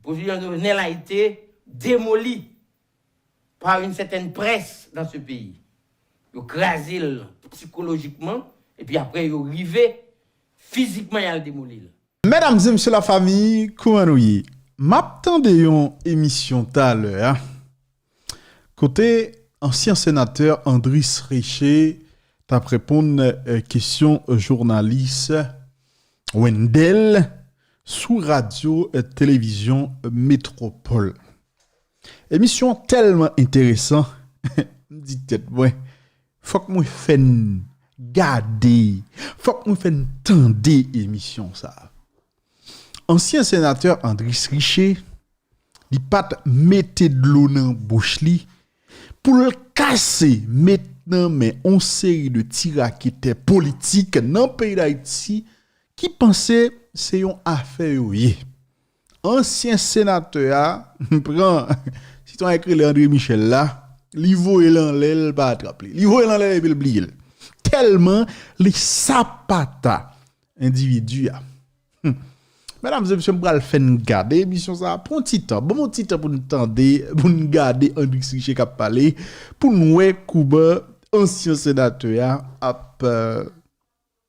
Procédure Jovenel a été démolie par une certaine presse dans ce pays. Ils ont crasé psychologiquement et puis après ils ont arrivé physiquement à le démolir. Mesdames et messieurs la famille, comment nous y? M'attendais une émission tout à l'heure. Côté ancien sénateur Andris Richer, t'as répondu à question journaliste Wendell sous radio et télévision Métropole. Émission tellement intéressante. Me dit tête ouais. Faut que moi fasse garder, faut que moi fasse entendre émission ça. Ancien sénateur Andris Richer, il pas mettre de l'eau dans bouche li pour le casser maintenant mais on série de tiraquettes politiques dans le pays d'Haïti qui pensait c'est une affaire oui. Ancien sénateur prend si tu as écrit le André Michel là, li voye lan l'el pas attraper. Li voye lan l'el et puis oublier. Tellement les sapata individu a. Mesdames et messieurs, m'bral faire garder émission ça prend un petit temps. Bon petit temps pour nous tendre, pour nous garder Andrix Richer qui a parlé pour nous Kouba ancien sénateur a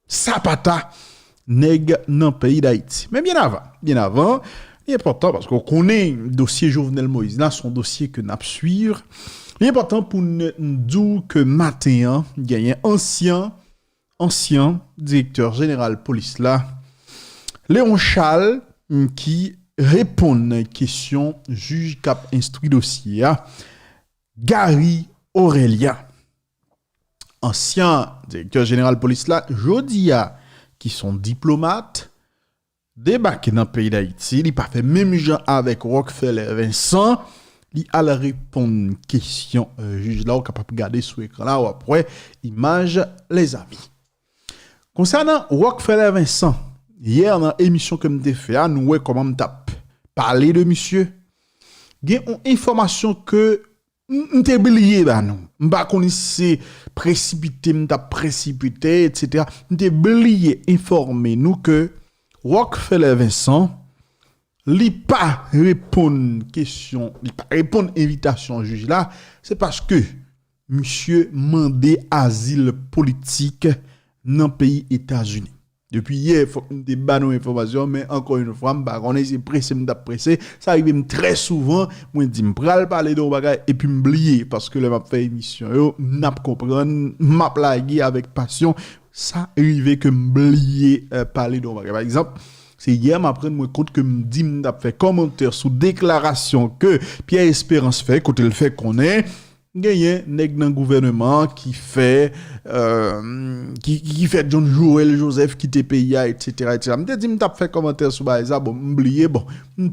sapata nèg dans pays d'Haïti. Mais bien avant, c'est important parce qu'on connaît le dossier Jovenel Moïse là, son dossier que n'a suivre. C'est important pour nous dire que matin, il y a un ancien directeur général police là, Léon Charles, qui répond à une question juge cap instruit dossier, Gary Aurélien, ancien directeur général police là, Jodia, qui sont diplomates, débarqué dans le pays d'Haïti, il pas fait même gens avec Rockefeller Vincent, il a la répondre question juge là, ou capable de garder sur écran là, ou après image les amis. Concernant Rockefeller Vincent, hier dans l'émission que m'ai fait, nous voyons comment m't'a parlé de monsieur. Il y a une information que m't'a oublié ba nous. M'pa connaissé précipité etc. M't'a oublié informer nous que Rockefeller Vincent li pas répondre question, li pas répondre invitation juge là, c'est parce que monsieur mandé asile politique dans le pays États-Unis. Depuis hier, il faut que nous débattions informations, mais encore une fois, on est pressé, ça arrive très souvent, moi je dis, je vais parler de bagage et puis m'oublier, parce que le m'a fait émission, n'a pas comprendre, m'a plagué avec passion, ça arrive que m'oublier parler de bagage. Par exemple, c'est hier m'apprend moi compte que me dit m'a fait commentaire sous déclaration que Pierre Espérance fait quand il fait qu'on est gagné nèg dans gouvernement qui fait John Joël Joseph qui te pays etc. Me dit m't'a fait commentaire sur ça bon oublier bon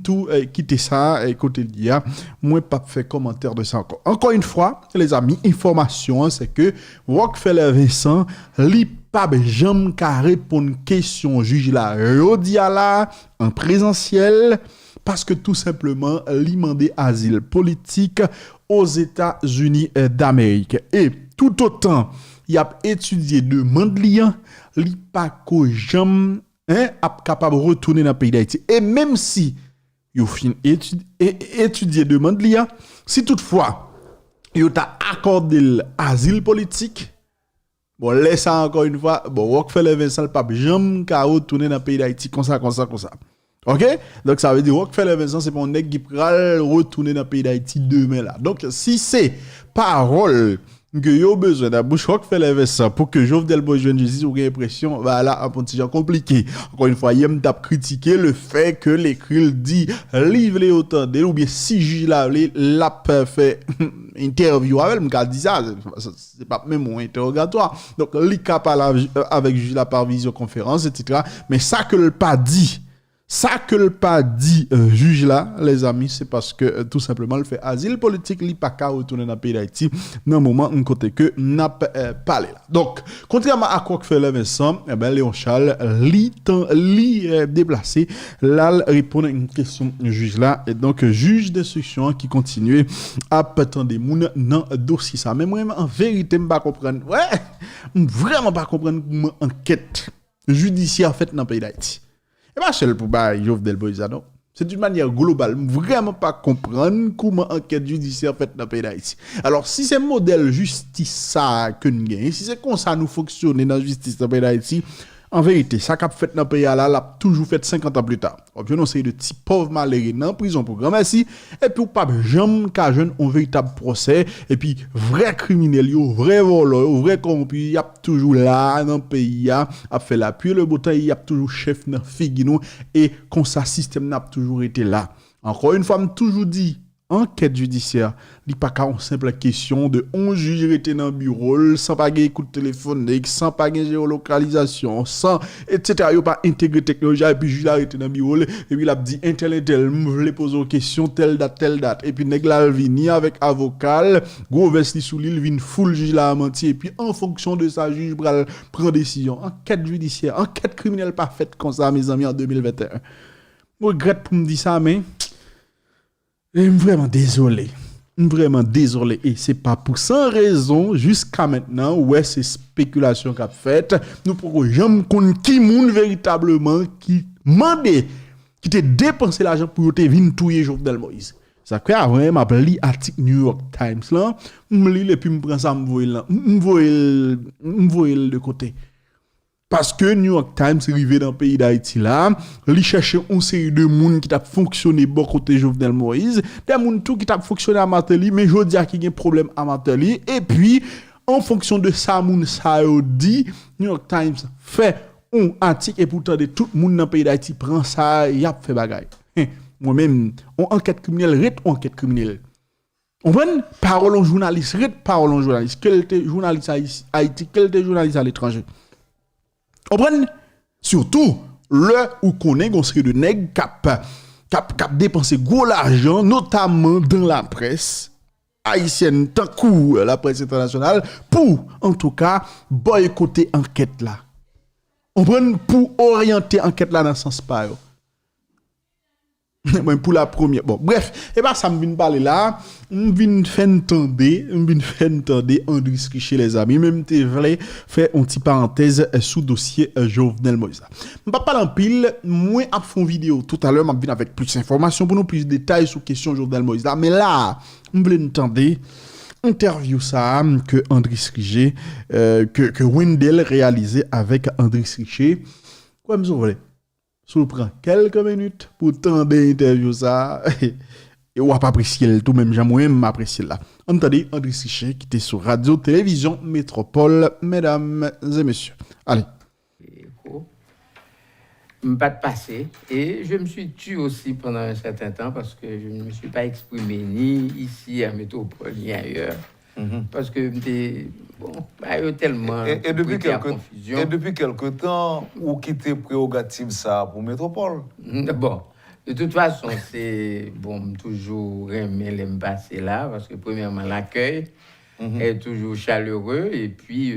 tout quitter ça et côté dia moi pas fait commentaire de ça encore une fois les amis information c'est que Rockefeller Vincent li pas jamais qu'à répondre question juge là Rodia là en présentiel parce que tout simplement li mandé asile politique aux États-Unis d'Amérique et tout autant il a étudié demande liant li pas ko jamais capable retourner dans le pays d'Haïti et même si yo fin étudier demande liant si toutefois yo t'a accordé l'asile politique bon laisse ça encore une fois bon Rockefeller Vincent pas jamais ka retourner dans le pays d'Haïti comme ça OK? Donc ça veut dire Rockefeller Vincent c'est pas un nèg qui pral retourner dans le pays d'Haïti demain là. Donc si c'est parole que yo besoin d'un bouche Rockefeller Vincent pour que Jovenel Moïse joue justice ou impression voilà un petit genre compliqué. Encore une fois, il t'a critiqué le fait que l'écrit dit livre les autant de ou bien si juge là l'a fait interview avec me dit ça c'est pas même un interrogatoire. Donc li capable avec juge là par visioconférence etc. Mais ça que le pas dit ça que le pas dit juge là les amis c'est parce que tout simplement le fait asile politique li pas ka retourner dans le pays d'Haïti dans moment un côté que n'a parlé là. Donc contrairement à quoi que fait le Vincent Léon Charles li déplacé là répondre à une question juge là et donc juge d'instruction qui continue à attendre des moun dans dossier ça mais moi en vérité m'pas comprendre vraiment pas comprendre enquête judiciaire faite dans le pays d'Haïti. Et pas seul pour Jovenel Moïse non. C'est d'une manière globale, vraiment pas comprendre comment enquête judiciaire fait dans le pays d'Haïti. Alors, si c'est modèle justice ça que nous gagnons, si c'est comme ça nous fonctionner dans la justice dans le pays d'Haïti, en vérité, ça qu'a fait dans le pays là, l'a toujours fait 50 ans plus tard. Ou bien c'est de petits pauvres malheureux dans prison pour grand merci et puis ou pas jamais qu'à jeune un véritable procès et puis vrai criminel yo, vrai voleur, vrai corrompu, y a toujours là dans le pays a fait la puis le beau temps, y a toujours chef dans figue nous et comme ça système n'a toujours été là. Encore une fois, me toujours dit enquête judiciaire, il pas qu'à une simple question de 11 juges étaient dans le bureau, sans pas de coup de téléphone, sans pas de géolocalisation, sans, etc. Il n'y a pas intégré technologie, et puis juge arrêté dans le bureau, et puis il a dit, un tel, je voulais poser une question, telle date, et puis nèg la vini avec avocat, gros vesti sous l'île, vin full juge la menti, et puis en fonction de ça, juge prend décision. Enquête judiciaire, enquête criminelle pas faite comme ça, mes amis, en 2021. Je regrette pour me dire ça, mais je suis vraiment désolé. Et c'est pas pour sans raison, jusqu'à maintenant, ouais, c'est spéculation qu'a fait. Nous pourrons jamais connaître qui monde véritablement qui mandé, qui t'a dépensé l'argent pour te venir touyer Jovenel Moïse. Ça fait avant, m'a li article New York Times là, me lit et puis me prend ça me voyer de côté. Parce que New York Times arrivé dans le pays d'Haïti là, il cherchait une série de monde qui t'a fonctionné bon côté Jovenel Moïse, des monde tout qui t'a fonctionné à Martelly, mais je dis qu'il y a un problème à Martelly et puis en fonction de ça moun ça dit, New York Times fait un article et pourtant de tout le monde dans le pays d'Haïti prend ça, y a fait bagaille. Moi même on enquête criminelle, enquête criminelle. On prend parole en journaliste, parole en journaliste, quel était journaliste à Haïti, quel était journaliste à l'étranger. On prend surtout le où connaît une série de nèg cap dépenser gros l'argent notamment dans la presse haïtienne tant que la presse internationale pour en tout cas boycotter enquête là. On prend pour orienter enquête là dans sens pas yo. Pour la première bon bref et bah ça me vient parler là me vient faire entendre André Richer les amis même te voulais faire une petite parenthèse sous dossier Jovenel Moïse me pas parler en pile moi a fond vidéo tout à l'heure m'a venir avec plus d'informations pour nous plus de détails sur question Jovenel Moïse là mais là me voulais entendre interview ça que André Richer que Wendell réalisé avec André Richer quoi me voulez ça prend quelques minutes pour tendre interview ça et on va pas apprécier tout même j'aime m'apprécier là. Entendez André Richer qui était sur Radio Télévision Métropole, mesdames et messieurs. Allez. Je pas de passé et je me suis tué aussi pendant un certain temps parce que je ne me suis pas exprimé ni ici à Métropole ni ailleurs. Parce que bon, il y a tellement et depuis quelque temps, où quitter prérogative ça pour Métropole? Bon, de toute façon, c'est bon, toujours aimer les passer là, parce que premièrement, l'accueil est toujours chaleureux, et puis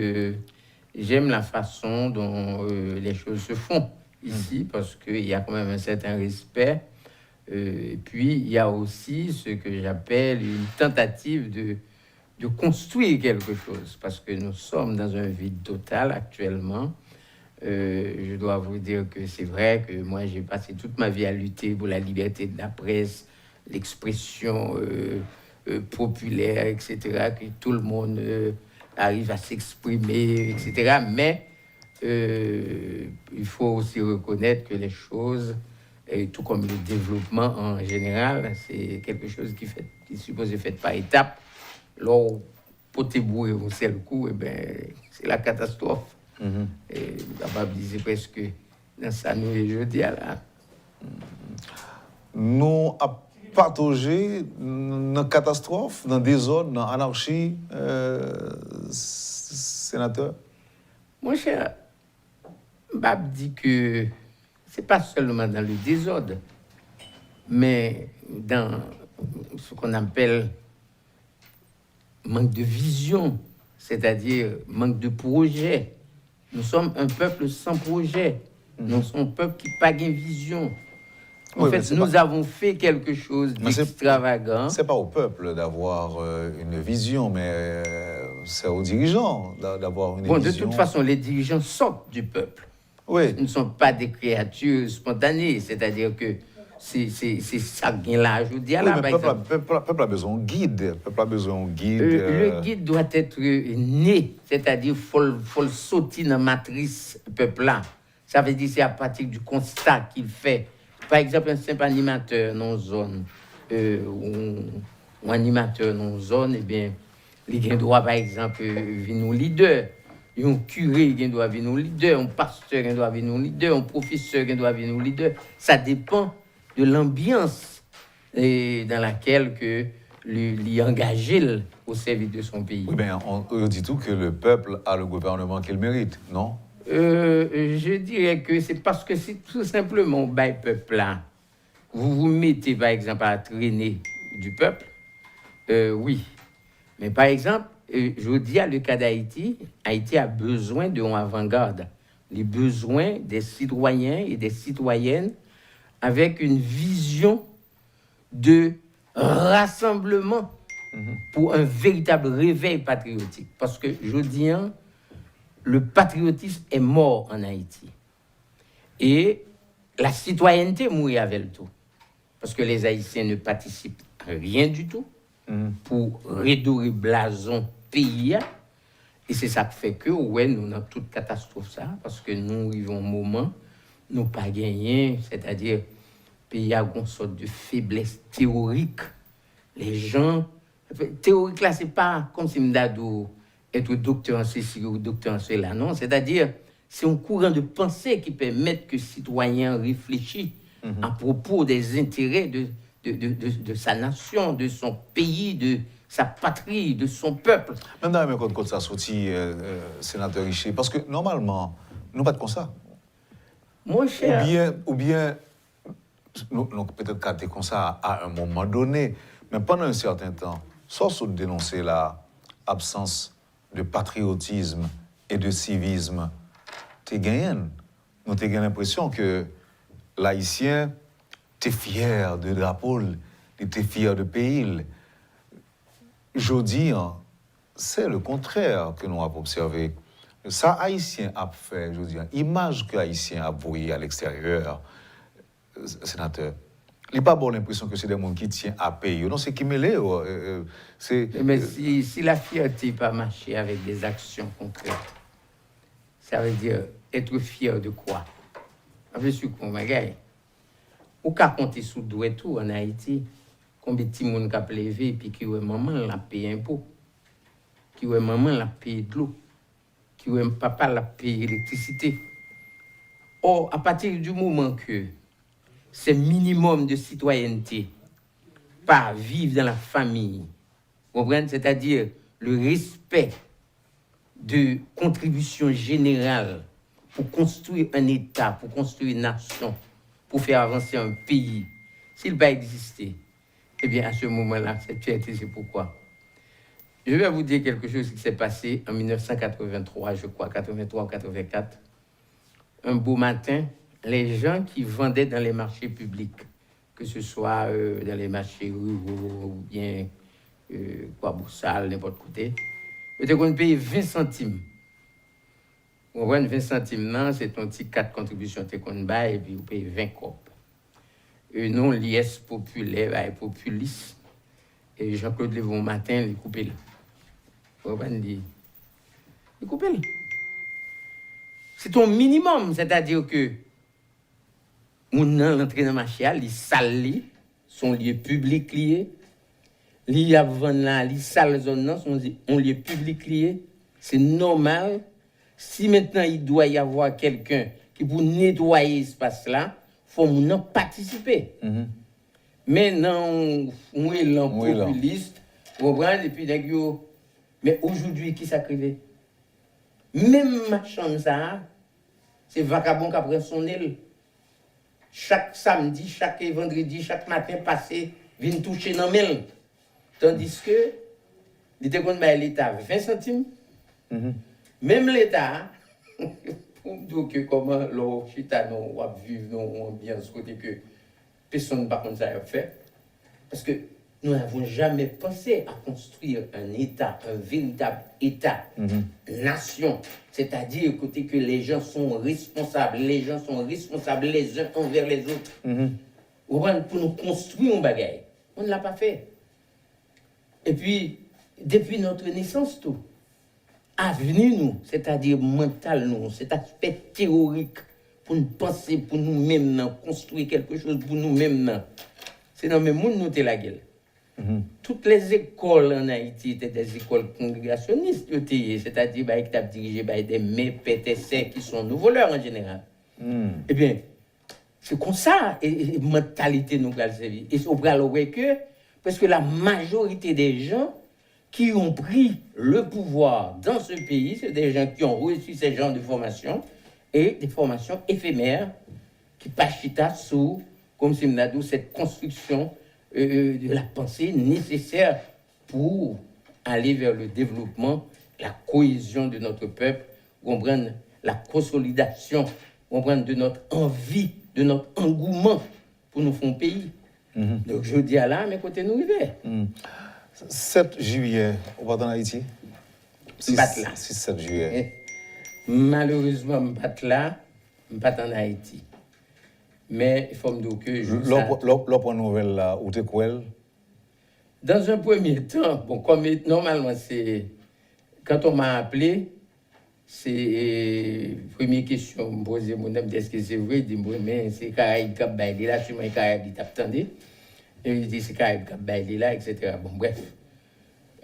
j'aime la façon dont les choses se font ici, parce qu'il y a quand même un certain respect. Et puis, il y a aussi ce que j'appelle une tentative de construire quelque chose, parce que nous sommes dans un vide total actuellement. Je dois vous dire que c'est vrai que moi, j'ai passé toute ma vie à lutter pour la liberté de la presse, l'expression populaire, etc., que tout le monde arrive à s'exprimer, etc. Mais il faut aussi reconnaître que les choses, tout comme le développement en général, c'est quelque chose qui est supposé fait par étapes. Lors pour te bourrer au seul coup, c'est la catastrophe. Et la disait presque dans ça nous et je dis là. Nous avons partagé dans catastrophe, dans désordre, dans anarchie, sénateur. Mon cher, Bab dit que c'est pas seulement dans le désordre, mais dans ce qu'on appelle manque de vision, c'est-à-dire manque de projet. Nous sommes un peuple sans projet. Nous sommes un peuple qui n'a pas de vision. En fait, nous avons fait quelque chose d'extravagant. Ce n'est pas au peuple d'avoir une vision, mais c'est aux dirigeants d'avoir une vision. De toute façon, les dirigeants sortent du peuple. Oui. Ils ne sont pas des créatures spontanées, c'est-à-dire que C'est ça qui est là. Je vous dis, Oui, là, mais par le exemple. peuple a besoin d'un guide. Le peuple a besoin d'un guide. Le guide doit être né, c'est-à-dire faut le sauter dans la matrice peuple là. Ça veut dire c'est à partir du constat qu'il fait. Par exemple, un simple animateur dans une zone, ou animateur dans une zone, eh bien, il doit par exemple venir leader. Un curé qui doit venir leader, un pasteur qui doit venir leader, un professeur qui doit venir leader. Ça dépend de l'ambiance dans laquelle que lui engagé au service de son pays. Oui, bien, on dit tout que le peuple a le gouvernement qu'il mérite, non? Je dirais que c'est parce que c'est tout simplement le peuple là. Vous vous mettez par exemple à traîner du peuple, oui. Mais par exemple, je dis à le cas d'Haïti, Haïti a besoin d'une avant-garde. Les besoins des citoyens et des citoyennes avec une vision de rassemblement pour un véritable réveil patriotique. Parce que je dis, le patriotisme est mort en Haïti. Et la citoyenneté mourit avec le tout. Parce que les Haïtiens ne participent à rien du tout pour redorer blason pays. Et c'est ça qui fait que, ouais, nous avons toute catastrophe ça, parce que nous arrivons au moment, nous pas gagné, c'est-à-dire, pays a une sorte de faiblesse théorique. Les gens, théorique là, c'est pas comme si m'dadou être docteur en ceci ou docteur en cela, non, c'est-à-dire, c'est un courant de pensée qui permet que le citoyen réfléchisse à propos des intérêts de sa nation, de son pays, de sa patrie, de son peuple. Même dans le même code ça sorti, sénateur Richer, parce que normalement, nous pas de comme ça. Mon cher. Ou bien nous peut-être capter comme ça à un moment donné, mais pendant un certain temps, sans dénoncer la absence de patriotisme et de civisme, tu gagné. Nous avons l'impression que l'Haïtien, tu es fier de drapeau, tu es fier de pays. Je dis, c'est le contraire que nous avons observé. Ça, Haïtien a fait, je dis, image que Haïtien a voué à l'extérieur, sénateur. Il n'y a pas bon l'impression que c'est des gens qui tiennent à payer. Non, c'est qui mêlent. Mais si la fierté n'a pas marché avec des actions concrètes, ça veut dire être fier de quoi? Je suis convaincu. Ou qu'à compter sous doué tout en Haïti, combien de petits monde qui a levé et puis qui ouais maman l'a payé impôt, qui ouais maman l'a payé de l'eau, qui ouais papa l'a payé l'électricité. Or, à partir du moment que c'est minimum de citoyenneté, pas vivre dans la famille, vous comprenez? C'est-à-dire le respect de contribution générale pour construire un État, pour construire une nation, pour faire avancer un pays, s'il va exister, eh bien, à ce moment-là, cette fierté, c'est pourquoi. Je vais vous dire quelque chose qui s'est passé en 1983, je crois, 83 ou 84. Un beau matin, les gens qui vendaient dans les marchés publics, que ce soit dans les marchés ruraux ou bien Boussal, n'importe côté, ils ont payé 20 centimes. On voit 20 centimes, non, c'est ton petit 4 contributions que tu et puis vous payez 20 copes. Non, l'IS populaire et populiste. Et Jean-Claude Lévon matin, il coupe là. Vous voyez, il coupe là. C'est ton minimum, c'est-à-dire que mon l'entrée dans le marché, il sale, son lieu public lié. Li a vendre là, li sale zone là, son lieu public lié. C'est normal. Si maintenant il doit y avoir quelqu'un qui pour nettoyer l'espace là, faut nous participer. Mais non, on est là populiste, vous comprenez, et puis mais aujourd'hui qui s'acrive? Même machin ça, c'est vagabond qui prend son aile. Chaque samedi, chaque vendredi, chaque matin passé, vient toucher dans mail. Tandis que l'État 20 centimes. Même l'État, pour dire que comment l'Occitane va vivre dans l'ambiance côté que personne ne va comme ça faire. Parce que nous n'avons jamais pensé à construire un État, un véritable État, nation. C'est-à-dire côté que les gens sont responsables les uns envers les autres. Vous pour nous construire un bagage. On ne l'a pas fait. Et puis, depuis notre naissance, tout, avenir nous, c'est-à-dire mental nous, cet aspect théorique, pour nous penser pour nous-mêmes, construire quelque chose pour nous-mêmes, c'est dans le monde nous t'es la gueule. Toutes les écoles en Haïti étaient des écoles congrégationnistes, c'est-à-dire qui étaient dirigées par des PTC qui sont nos voleurs en général. Eh bien, c'est comme ça, et mentalité nous va servir. Et on va le que, parce que la majorité des gens qui ont pris le pouvoir dans ce pays, c'est des gens qui ont reçu ces genres de formations, et des formations éphémères, qui pachita sous, comme c'est cette construction de la pensée nécessaire pour aller vers le développement, la cohésion de notre peuple, comprendre la consolidation, comprendre de notre envie, de notre engouement pour nous faire un pays. Donc je dis à là, mais côté nous arrivons. 7 juillet, on va dans Haïti? 6-7 juillet. Malheureusement, je ne suis pas là, je ne suis pas en Haïti. Mais il faut me dire que je... L'autre nouvelle là, où t'es quoi? Dans un premier temps, bon, comme normalement, c'est... Quand on m'a appelé, c'est... Première question, me poser mon âme, est-ce que c'est vrai? Il dit, mais c'est Caraïbes Cap Bailey là, sûrement Caraïbes, il t'attendait. Et il dit, c'est Caraïbes Cap Bailey là, etc. Bon, bref.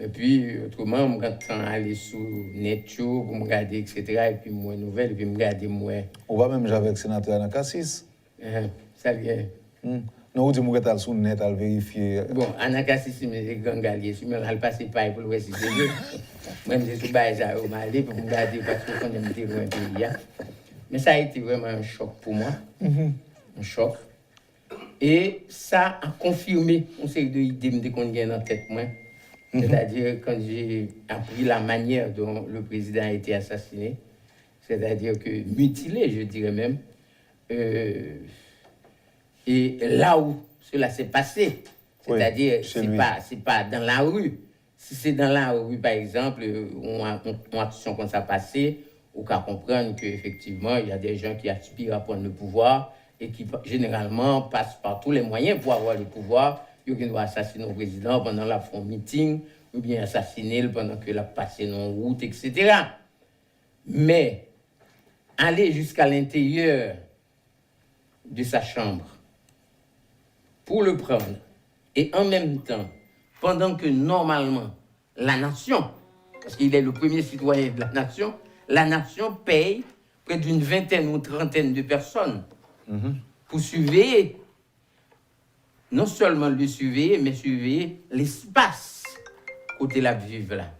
Et puis, autrement, quand on allait sur Netio, pour me regarder, etc. Et puis, moi, nouvelle, et puis, me regarder, moi. On va même avec le sénateur Anakassis. Ça vient. Non, vous dites que vous êtes sur net à vérifier. Bon, Anakassis, c'est gangalier. Si je vais passer par pour le voir si c'est vrai. Moi, je suis sur le aller pour me regarder parce que je suis loin de pays. Mais ça a été vraiment un choc pour moi. Un choc. Et ça a confirmé une série d'idées qu'on a dans la tête, moi. C'est-à-dire, quand j'ai appris la manière dont le président a été assassiné, c'est-à-dire que mutilé, je dirais même, et là où cela s'est passé, c'est-à-dire, c'est pas dans la rue. Si c'est dans la rue, par exemple, on action comme ça passé, on peut comprendre qu'effectivement, il y a des gens qui aspirent à prendre le pouvoir et qui, généralement, passent par tous les moyens pour avoir le pouvoir. Il doit assassiner le président pendant la fond meeting, ou bien assassiner pendant que la passé en route, etc. Mais aller jusqu'à l'intérieur de sa chambre pour le prendre, et en même temps, pendant que normalement la nation, parce qu'il est le premier citoyen de la nation paye près d'une vingtaine ou trentaine de personnes pour surveiller. Non seulement le surveiller, mais surveiller l'espace côté la vive là.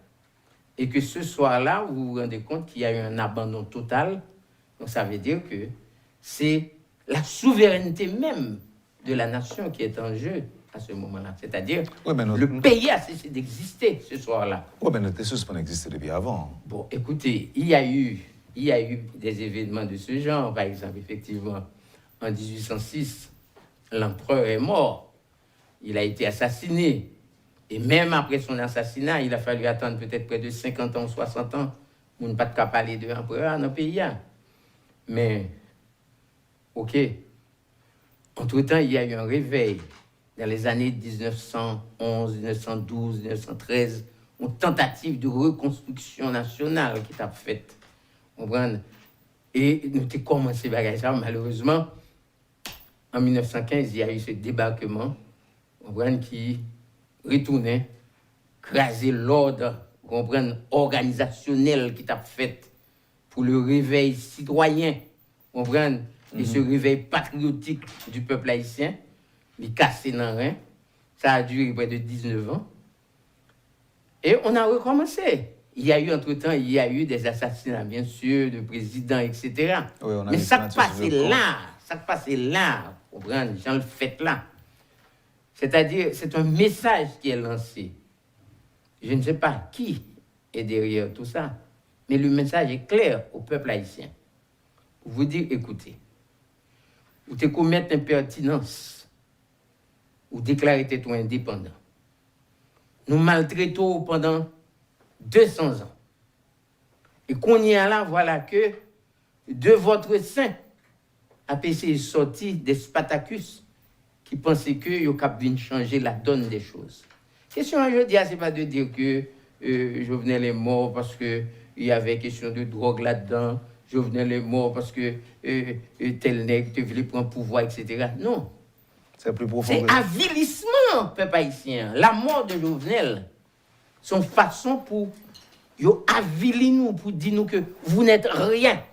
Et que ce soir-là, vous vous rendez compte qu'il y a eu un abandon total. Donc ça veut dire que c'est la souveraineté même de la nation qui est en jeu à ce moment-là. C'est-à-dire le pays a cessé d'exister ce soir-là. Oui, mais notre suspens existait depuis avant. Bon, écoutez, il y a eu des événements de ce genre. Par exemple, effectivement, en 1806, l'empereur est mort. Il a été assassiné. Et même après son assassinat, il a fallu attendre peut-être près de 50 ans, 60 ans pour ne pas parler de l'empereur dans le pays. Mais, OK. Entre-temps, il y a eu un réveil dans les années 1911, 1912, 1913, une tentative de reconstruction nationale qui t'a faite. Et nous avons commencé à ça, malheureusement. En 1915, il y a eu ce débarquement qui retournait, craser l'ordre organisationnel qui t'a fait pour le réveil citoyen, et ce réveil patriotique du peuple haïtien, il cassé dans rien. Ça a duré près de 19 ans. Et on a recommencé. Il y a eu, entre-temps, des assassinats, bien sûr, de présidents, etc. Oui, mais ça passait là, j'en le fait là. C'est-à-dire, c'est un message qui est lancé. Je ne sais pas qui est derrière tout ça, mais le message est clair au peuple haïtien. Pour vous dire, écoutez, vous te commettez impertinence, ou déclarer toi indépendant. Nous maltraitons pendant 200 ans. Et qu'on y a là, voilà que de votre sein, APC est sorti des Spartacus qui pensaient que yo cap vinn changer la donne des choses. Question aujourd'hui, c'est pas de dire que Jovenel est mort parce que il y avait question de drogue là-dedans. Jovenel est mort parce que tel nègre te voulait prendre pouvoir, etc. Non. C'est plus profond. C'est avilissement, peuple haïtien. La mort de Jovenel, son façon pour yo avilir nous, pour dire nous que vous n'êtes rien.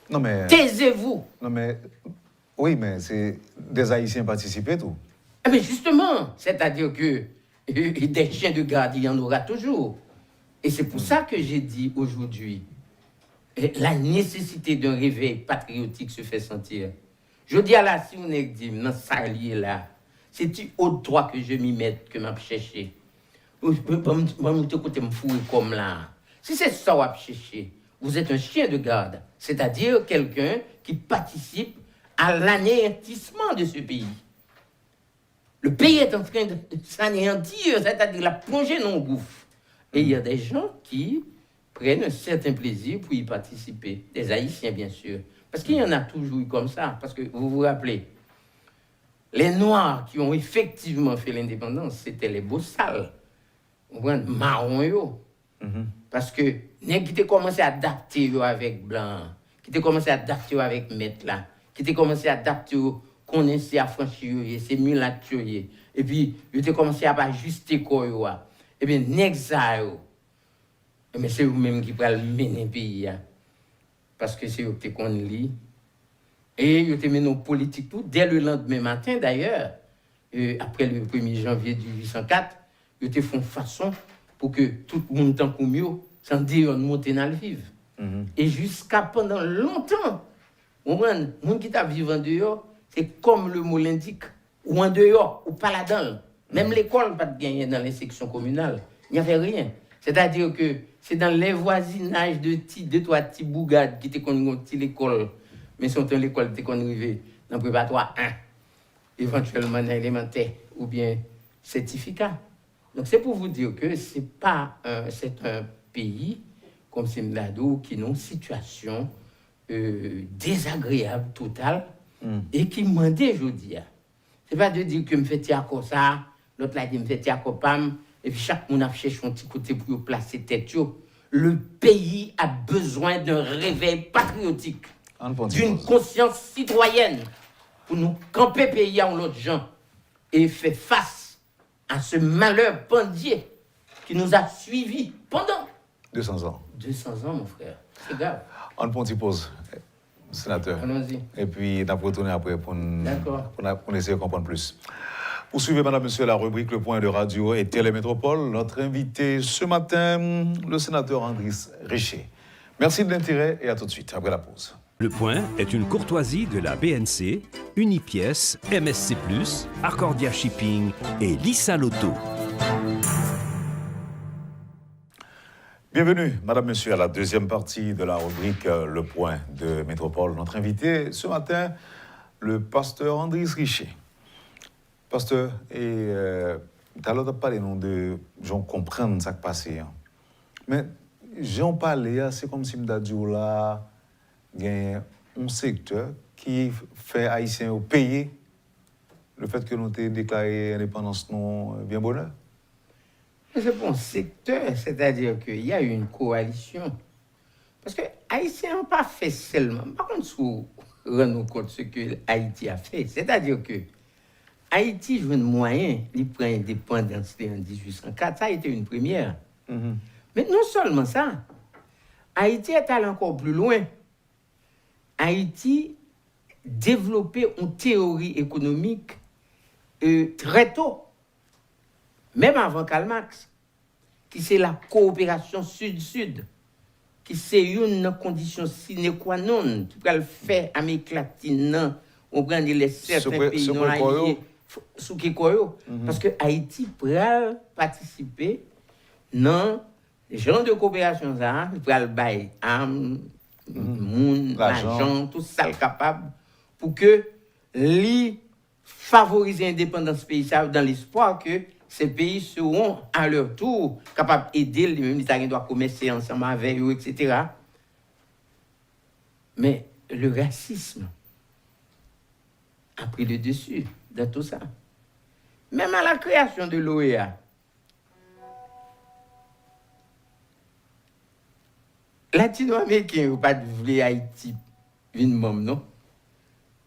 Non, mais. Taisez-vous. Non, mais. Oui, mais c'est des Haïtiens participaient tout. Mais justement, c'est-à-dire que des chiens de garde, il y en aura toujours. Et c'est pour ça que j'ai dit aujourd'hui, la nécessité d'un réveil patriotique se fait sentir. Je dis à la si on est dit, dans ça là, c'est au droit que je m'y mette, que m'a cherché. Je me fouiller comme là. Si c'est ça qu'on chercher, vous êtes un chien de garde, c'est-à-dire quelqu'un qui participe à l'anéantissement de ce pays. Le pays est en train de s'anéantir, c'est-à-dire la plonger dans le gouffre. Et il y a des gens qui prennent un certain plaisir pour y participer. Des Haïtiens, bien sûr. Parce qu'il y en a toujours eu comme ça. Parce que vous vous rappelez, les Noirs qui ont effectivement fait l'indépendance, c'était les Bossales. Vous voyez, marron yo. Parce que nèg qui ont commencé à adapter avec Blanc, qui ont commencé à adapter avec Maître là, qui ont commencé à adapter connaissait à franchir, c'est mulâtre. Et puis, ils ont commencé à ajuster quoi. Et bien, nèg ça yo. Mais c'est vous-même qui va mener le pays. Parce que c'est vous qui qu'on lit. Et vous avez mené nos politiques tout, dès le lendemain matin d'ailleurs, après le 1er janvier 1804, vous avez fait façon pour que tout le monde tant comme mieux, sans dire on monte dans le vivre. Et jusqu'à pendant longtemps, le monde qui t'a vivant dehors, c'est comme le mot l'indique, ou en dehors, ou pas là-dedans. Même l'école pas de gagner dans les sections communales. Il n'y avait rien. C'est-à-dire que c'est dans les voisinages de trois petits bougades qui étaient connus l'école, mais sont dans l'école qui étaient connus dans le préparatoire 1, éventuellement dans l'élémentaire, ou bien certificat. Donc c'est pour vous dire que c'est un pays comme Simlado qui a une situation désagréable totale et qui m'a dit aujourd'hui. C'est pas de dire que me fait tiens comme ça, l'autre là dit me fait tiens comme pam, et puis chaque monde a cherché un petit côté pour placer tête. Le pays a besoin d'un réveil patriotique, d'une conscience citoyenne pour nous camper pays en l'autre gens et faire face à ce malheur pendier qui nous a suivis pendant 200 ans. 200 ans, mon frère. C'est grave. On prend une petite pause, sénateur. Allons-y. Et puis, on va retourner après pour essayer de comprendre plus. Poursuivez, madame, monsieur, la rubrique Le Point de Radio et Télémétropole. Notre invité ce matin, le sénateur Andris Richer. Merci de l'intérêt et à tout de suite, après la pause. Le Point est une courtoisie de la BNC, Unipièce, MSC+, Accordia Shipping et Lissa Lotto. Bienvenue, madame, monsieur, à la deuxième partie de la rubrique Le Point de Métropole. Notre invité ce matin, le pasteur Andris Richer. Pasteur, et tout à l'heure, tu as parlé de gens comprendre ce qui passe. Mais j'en parlais, c'est comme si je disais là, il y a un secteur qui fait Haïtiens payer le fait que nous avons déclaré l'indépendance bien bonheur. C'est bon secteur, c'est-à-dire qu'il y a eu une coalition. Parce que Haïtiens n'ont pas fait seulement. Par contre, si vous rendez compte de ce que Haïti a fait, c'est-à-dire que Haïti joue un moyen, il prend l'indépendance en 1804, ça a été une première. Mais non seulement ça, Haïti est allé encore plus loin. Haïti développait une théorie économique très tôt, même avant Karl Marx, qui c'est la coopération sud-sud, qui c'est une condition sine qua non, qui peut le faire Amérique latine, on prend les certains pays non alliés, sous Kikoyo, parce que Haïti pourrait participer dans les gens de coopération, ça, il pourrait le bailler âme, l'argent, tout ça capable, pour que les favoriser l'indépendance pays dans l'espoir que ces pays seront à leur tour capables d'aider les mêmes États qui doivent commercer ensemble avec eux, etc. Mais le racisme a pris le dessus dans tout ça. Même à la création de l'OEA, Latino-Américains n'ont pas voulu Haïti une membre, non?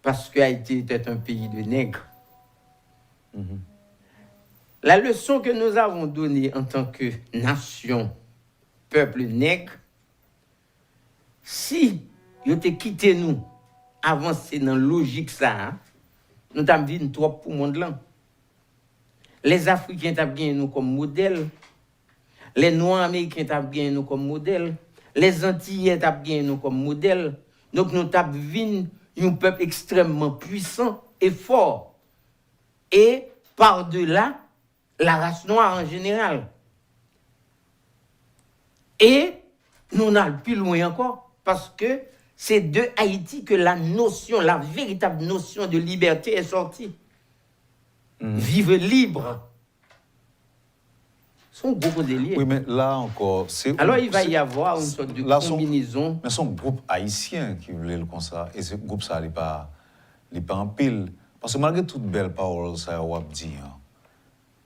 Parce que Haïti était un pays de nègres. La leçon que nous avons donnée en tant que nation, peuple nègre, si ils ont quitté nous, avancer dans la logique ça, nous avons dit trop pour le monde là. Les Africains ont bien nous comme modèle, les Noirs américains ont bien nous comme modèle, les Antillais ont bien nous comme modèle. Donc nous avons vu un peuple extrêmement puissant et fort. Et par-delà, la race noire en général. Et nous n'allons plus loin encore, parce que c'est de Haïti que la notion, la véritable notion de liberté est sortie. Vivre libre. Sont beaucoup de liens. Oui, mais là encore, c'est... Alors il va y avoir une sorte de combinaison. Mais son groupe haïtien qui voulait le comme ça, et ce groupe ça, il n'est pas en pile. Parce que malgré toute belle parole, ça, on dit,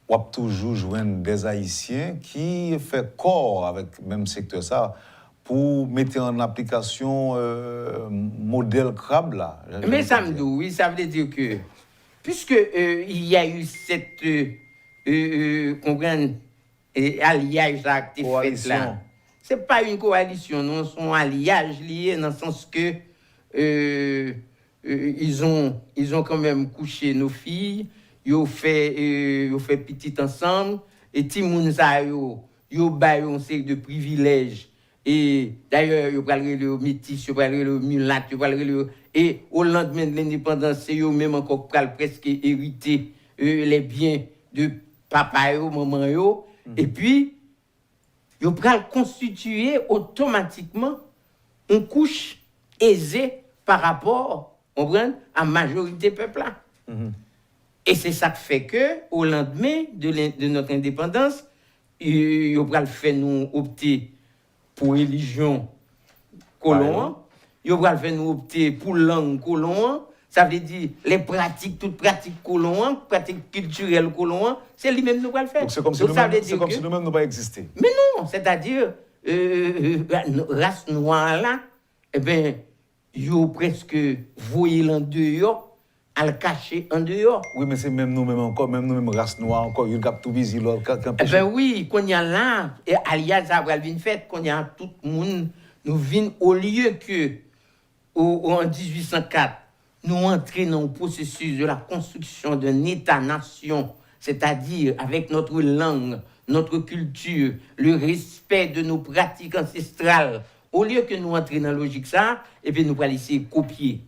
on a toujours joindre des Haïtiens qui fait corps avec le même secteur ça, pour mettre en application modèle crabe là. Mais ça me dit, oui, ça veut dire que, puisque il y a eu cette, alliage là qui est fait là, c'est pas une coalition, non, c'est un alliage lié dans le sens que ils ont quand même couché nos filles, ils ont fait petit ensemble, et tout le monde ça yo bail une série de privilèges. Et d'ailleurs, ils parlent le métis, ils parlent le mulat, ils parlent le... Et au lendemain de l'indépendance, c'est eux-mêmes encore presque hérité les biens de papa, maman. Et puis, ils parlent constituer automatiquement une couche aisée par rapport à la majorité peuple là. Et c'est ça qui fait que, au lendemain de notre indépendance, ils parlent fait nous opter pour religion colon, ils vont faire nous opter pour langue colon, ça veut dire les pratiques, toutes pratiques colon, pratiques culturelles colon, c'est lui-même nous va le faire. Donc c'est comme si nous-mêmes n'avons pas existé. Mais non, c'est-à-dire race noire là, eh bien, ils presque voyé en dehors, à le cacher en dehors. Oui, mais c'est même nous-mêmes encore, même nous-mêmes race noire encore, il y a tout busy là, eh bien oui, qu'on y a là, et alias ça va venir fait, qu'on y a tout le monde, nous venons au lieu que en 1804, nous entrons dans le processus de la construction d'un État-nation, c'est-à-dire avec notre langue, notre culture, le respect de nos pratiques ancestrales. Au lieu que nous entrions dans la logique ça, et bien nous allons essayer de copier.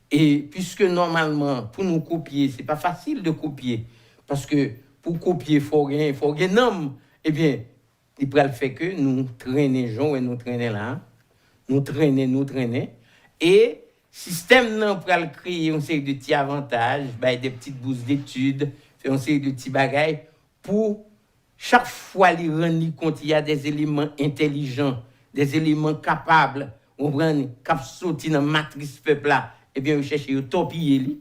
Et puisque normalement, pour nous copier, ce n'est pas facile de copier. Parce que pour copier, il faut un homme. Eh bien, il peut le faire que nous traînons, et nous traînons là. Nous traînons. Et système non pour créer une série de petits avantages, des petites bourses d'études, faire une série de petits bagages pour chaque fois les rendre compte il y a des éléments intelligents, des éléments capables, on prend cap sortir dans matrice peuple là, et bien vous cherchez au torpiller lui.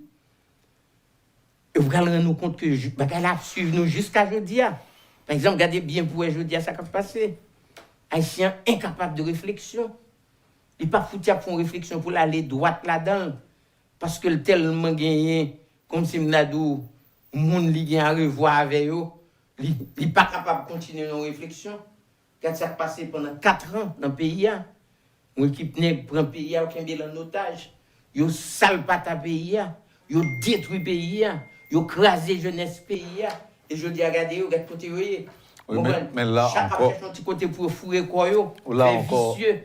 Et vous allez rendre compte que là suivre nous jusqu'à aujourd'hui. Par exemple, regardez bien pour aujourd'hui ça qui va passer. Haïtien incapable de réflexion. Il pas foutu à faire réflexion pour aller droite là-dedans parce que tellement gagné comme si m'nadou monde li gen à revoir avec eux, il pas capable de continuer nos réflexions. Quand ça passé pendant 4 ans dans le pays, une équipe nègre prend le pays au Kembé en otage, yo sale pas ta pays, yo détruit pays, yo crasé jeunesse pays et je dis regardez regarde côté voyez. Oui, mais là chaque encore un petit côté pour fourrer quoi yo, là encore vicieux,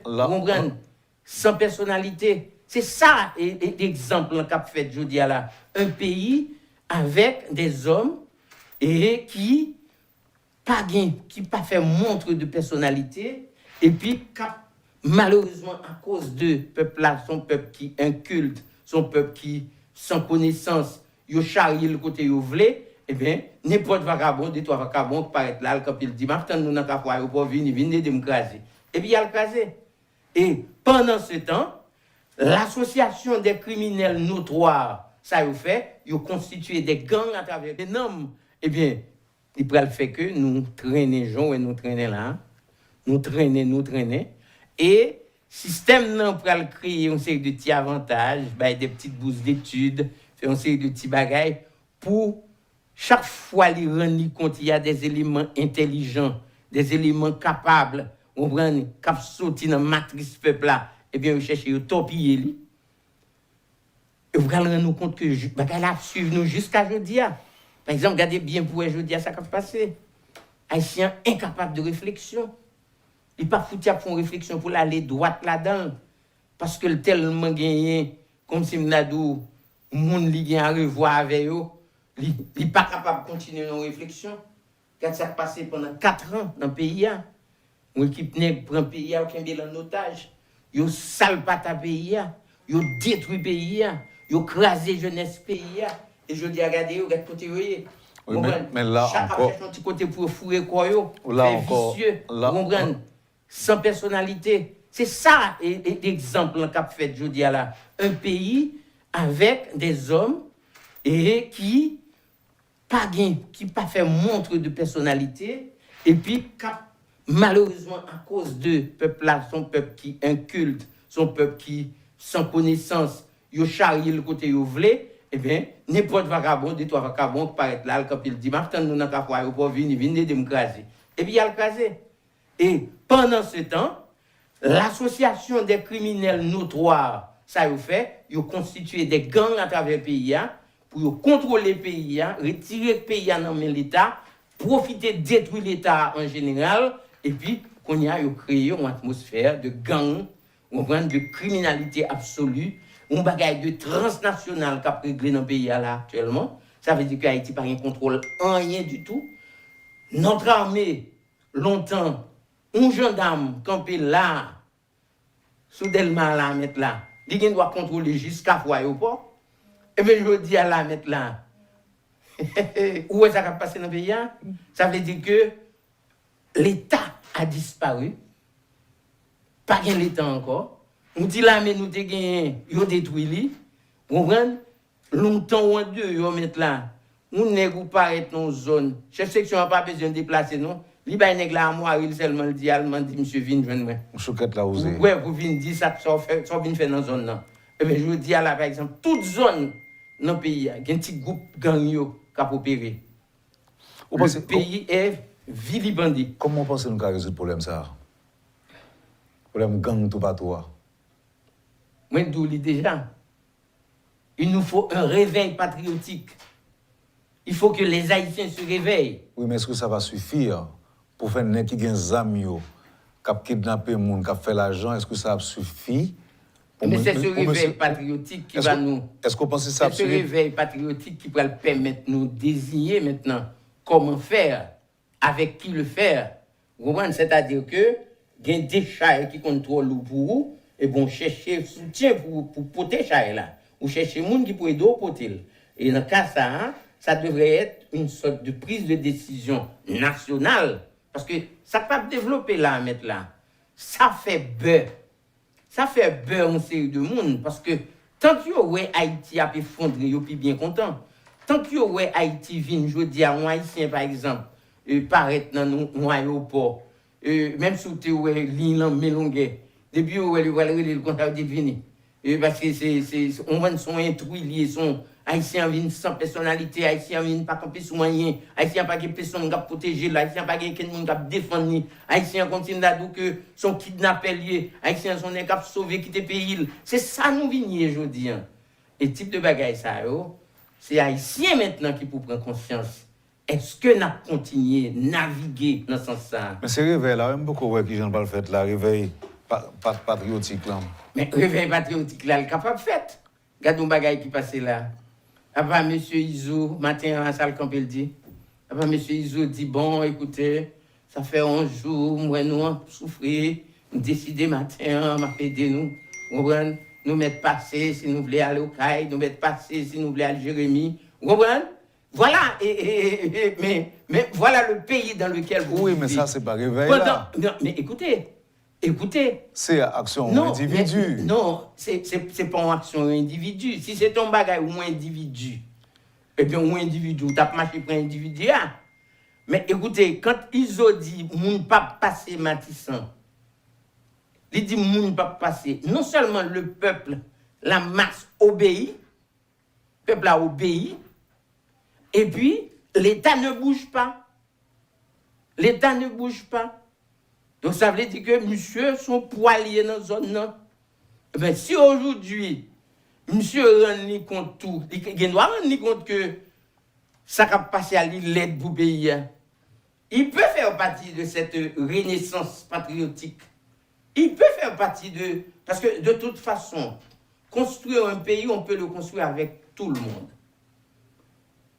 sans personnalité. C'est ça l'exemple qu'a fait jodi là, un pays avec des hommes et qui pas fait montre de personnalité et puis malheureusement à cause de peuple là, son peuple qui inculte, son peuple qui sans connaissance, yo charrié le côté yo vle, eh bien n'importe vagabond, deux trois vagabonds qui paraît là quand il dit m'attend nous dans café pour venir de me craser. Et puis il a le crasé. Et pendant ce temps, l'association des criminels notoires ça vous fait, ils ont constitué des gangs à travers des noms. Eh bien, il pourrait le faire que nous traînons et nous traînons là. Nous traînons. Et système non pour créer une série de petits avantages, des petites bourses d'études, faire une série de petits bagages pour chaque fois les rendre compte il y a des éléments intelligents, des éléments capables, on prend cap sorti dans matrice peuple là, et bien vous cherchez torpiller lui. Et vous allez rendre compte que bagaille là suivre nous jusqu'à aujourd'hui. Par exemple, regardez bien pour aujourd'hui ça qui passé. Haïtien incapable de réflexion. Il pas foutu à faire une réflexion pour aller droite là-dedans parce que le tellement gagné comme si m'nadou monde li gagne à revoir avec eux, il pas capable de continuer nos réflexions. Quand ça passé pendant 4 ans dans le pays une équipe nèg prend pays au Kembé en otage, yo sale pas ta pays, yo détruit pays, yo crasé jeunesse pays et je dis regardez côté oui, mais là chaque encore un petit côté pour fourrer quoi yo, là encore vicieux, là sans personnalité. C'est ça l'exemple qu'a fait je dis là, un pays avec des hommes et qui pas fait montre de personnalité et puis malheureusement à cause de peuple là, son peuple qui inculte, son peuple qui sans connaissance, yo charrier le côté yo vle, eh bien n'importe vagabond, des trois vagabonds qui paraît là quand il dit m'attend nous dans ka foire pour venir de me craser. Et puis il a le crasé. Et pendant ce temps, l'association des criminels notoires, ça y fait, ils ont constitué des gangs à travers le pays pour contrôler le pays, retirer le pays dans l'État, profiter de détruire l'État en général, et puis qu'on y a créé une atmosphère de gang, de criminalité absolue, un bagage de transnational qui a réglé dans le pays là actuellement. Ça veut dire qu'Haïti n'a pas de contrôle en rien du tout. Notre armée, longtemps, un gendarme campé là, sous Delma là, mettre là, il doit contrôler jusqu'à l'aéroport. Et bien je dis à la mettre là, où est-ce que ça va passer dans le pays? Ça veut dire que l'État a disparu, pas gain l'État encore. On dit là, mais nous te gagné, ils ont détruit lui. Vous comprenez? Longtemps ou en deux, ils ont mis là. On n'est pas dans nos zones. Chef section n'a pas besoin de déplacer, non? Li ba nèg la moi il seulement dit allemand dit monsieur vinn joindre moi. Chouquette là osé. Ouais, vous vinn dire ça vinn faire dans zone là. Et bien je vous dis à la par exemple toute zone dans pays a un petit groupe gang yo qui a opéré. Le pays est vilipendé. Comment pensez-vous qu'on résoudre le problème ça? Problème gang tout partout. Moi d'où li déjà. Il nous faut un réveil patriotique. Il faut que les Haïtiens se réveillent. Oui, mais est-ce que ça va suffire pour faire nèg qui gen zami yo, qui kidnapper moun, qui fait l'argent, est-ce que ça suffit? Mais c'est ce réveil patriotique qui va nous... Est-ce qu'on pense que ça c'est ce réveil patriotique qui va permettre de nous désigner maintenant comment faire, avec qui le faire. Vous comprenez? C'est-à-dire que il y a des chats qui contrôlent pour vous, et bon, chercher soutien pour porter chats là. Ou chercher moun qui pourrait d'eau porter. Et dans le cas ça, ça devrait être une sorte de prise de décision nationale. Parce que ça peut développer là, mettre là. Ça fait beurre. Ça fait beurre une série de monde. Parce que tant que Haïti a effondré, vous êtes bien content. Tant que Haïti vient, je dis à un Haïtien par exemple, paraître dans un aéroport, même si vous êtes l'île Mélonguet, depuis vous êtes le comptable de venir. Parce que on sont intrus, sont Haïtiens viennent sans personnalité, Haïtiens viennent pas camper sous moyen, Haïtiens pas de personne qui protéger, Haïtiens pas quelqu'un qui défendre, Haïtiens continuent à dire que sont kidnappés liés, Haïtiens sont des qui sauver quitter pays. C'est ça nous vignes aujourd'hui. Et type de bagaille ça c'est Haïtiens maintenant qui pour prendre conscience. Est-ce que n'a continué naviguer dans ce sens ça? Mais c'est réveil là, même beaucoup qui j'en parle fait là, réveil patriotique là. Mais réveil patriotique là, le capable fait. Regarde un bagaille qui passe là. Après, M. Izo, matin à la salle, quand il dit, après, M. Izo dit, bon, écoutez, ça fait 11 jours, moi, nous avons souffert, nous décidons matin, m'a aidé nous, nous mettre passé si nous voulons aller au CAI, nous mettre passé si nous voulons aller à Jérémie, vous comprenez? Voilà, mais voilà le pays dans lequel vous oui, vivez. mais ça, c'est pas réveil là. Non, mais écoutez, Écoutez. C'est action Non, individu. Non, c'est pas une action individu. Si c'est ton bagage ou un individu, eh bien, un individu, tu as marché pour un individu. Hein? Mais écoutez, quand ils ont dit, moun pas passer Matissan, ils disent, moun pas passer. Non seulement le peuple, la masse obéit, le peuple a obéi, et puis l'État ne bouge pas. L'État ne bouge pas. Donc ça veut dire que monsieur sont poiliers dans la zone. Non? Ben, si aujourd'hui, monsieur rend compte tout, il doit rendre compte que ça va passer à l'aide pour pays. Il peut faire partie de cette renaissance patriotique. Il peut faire partie de... Parce que de toute façon, construire un pays, on peut le construire avec tout le monde.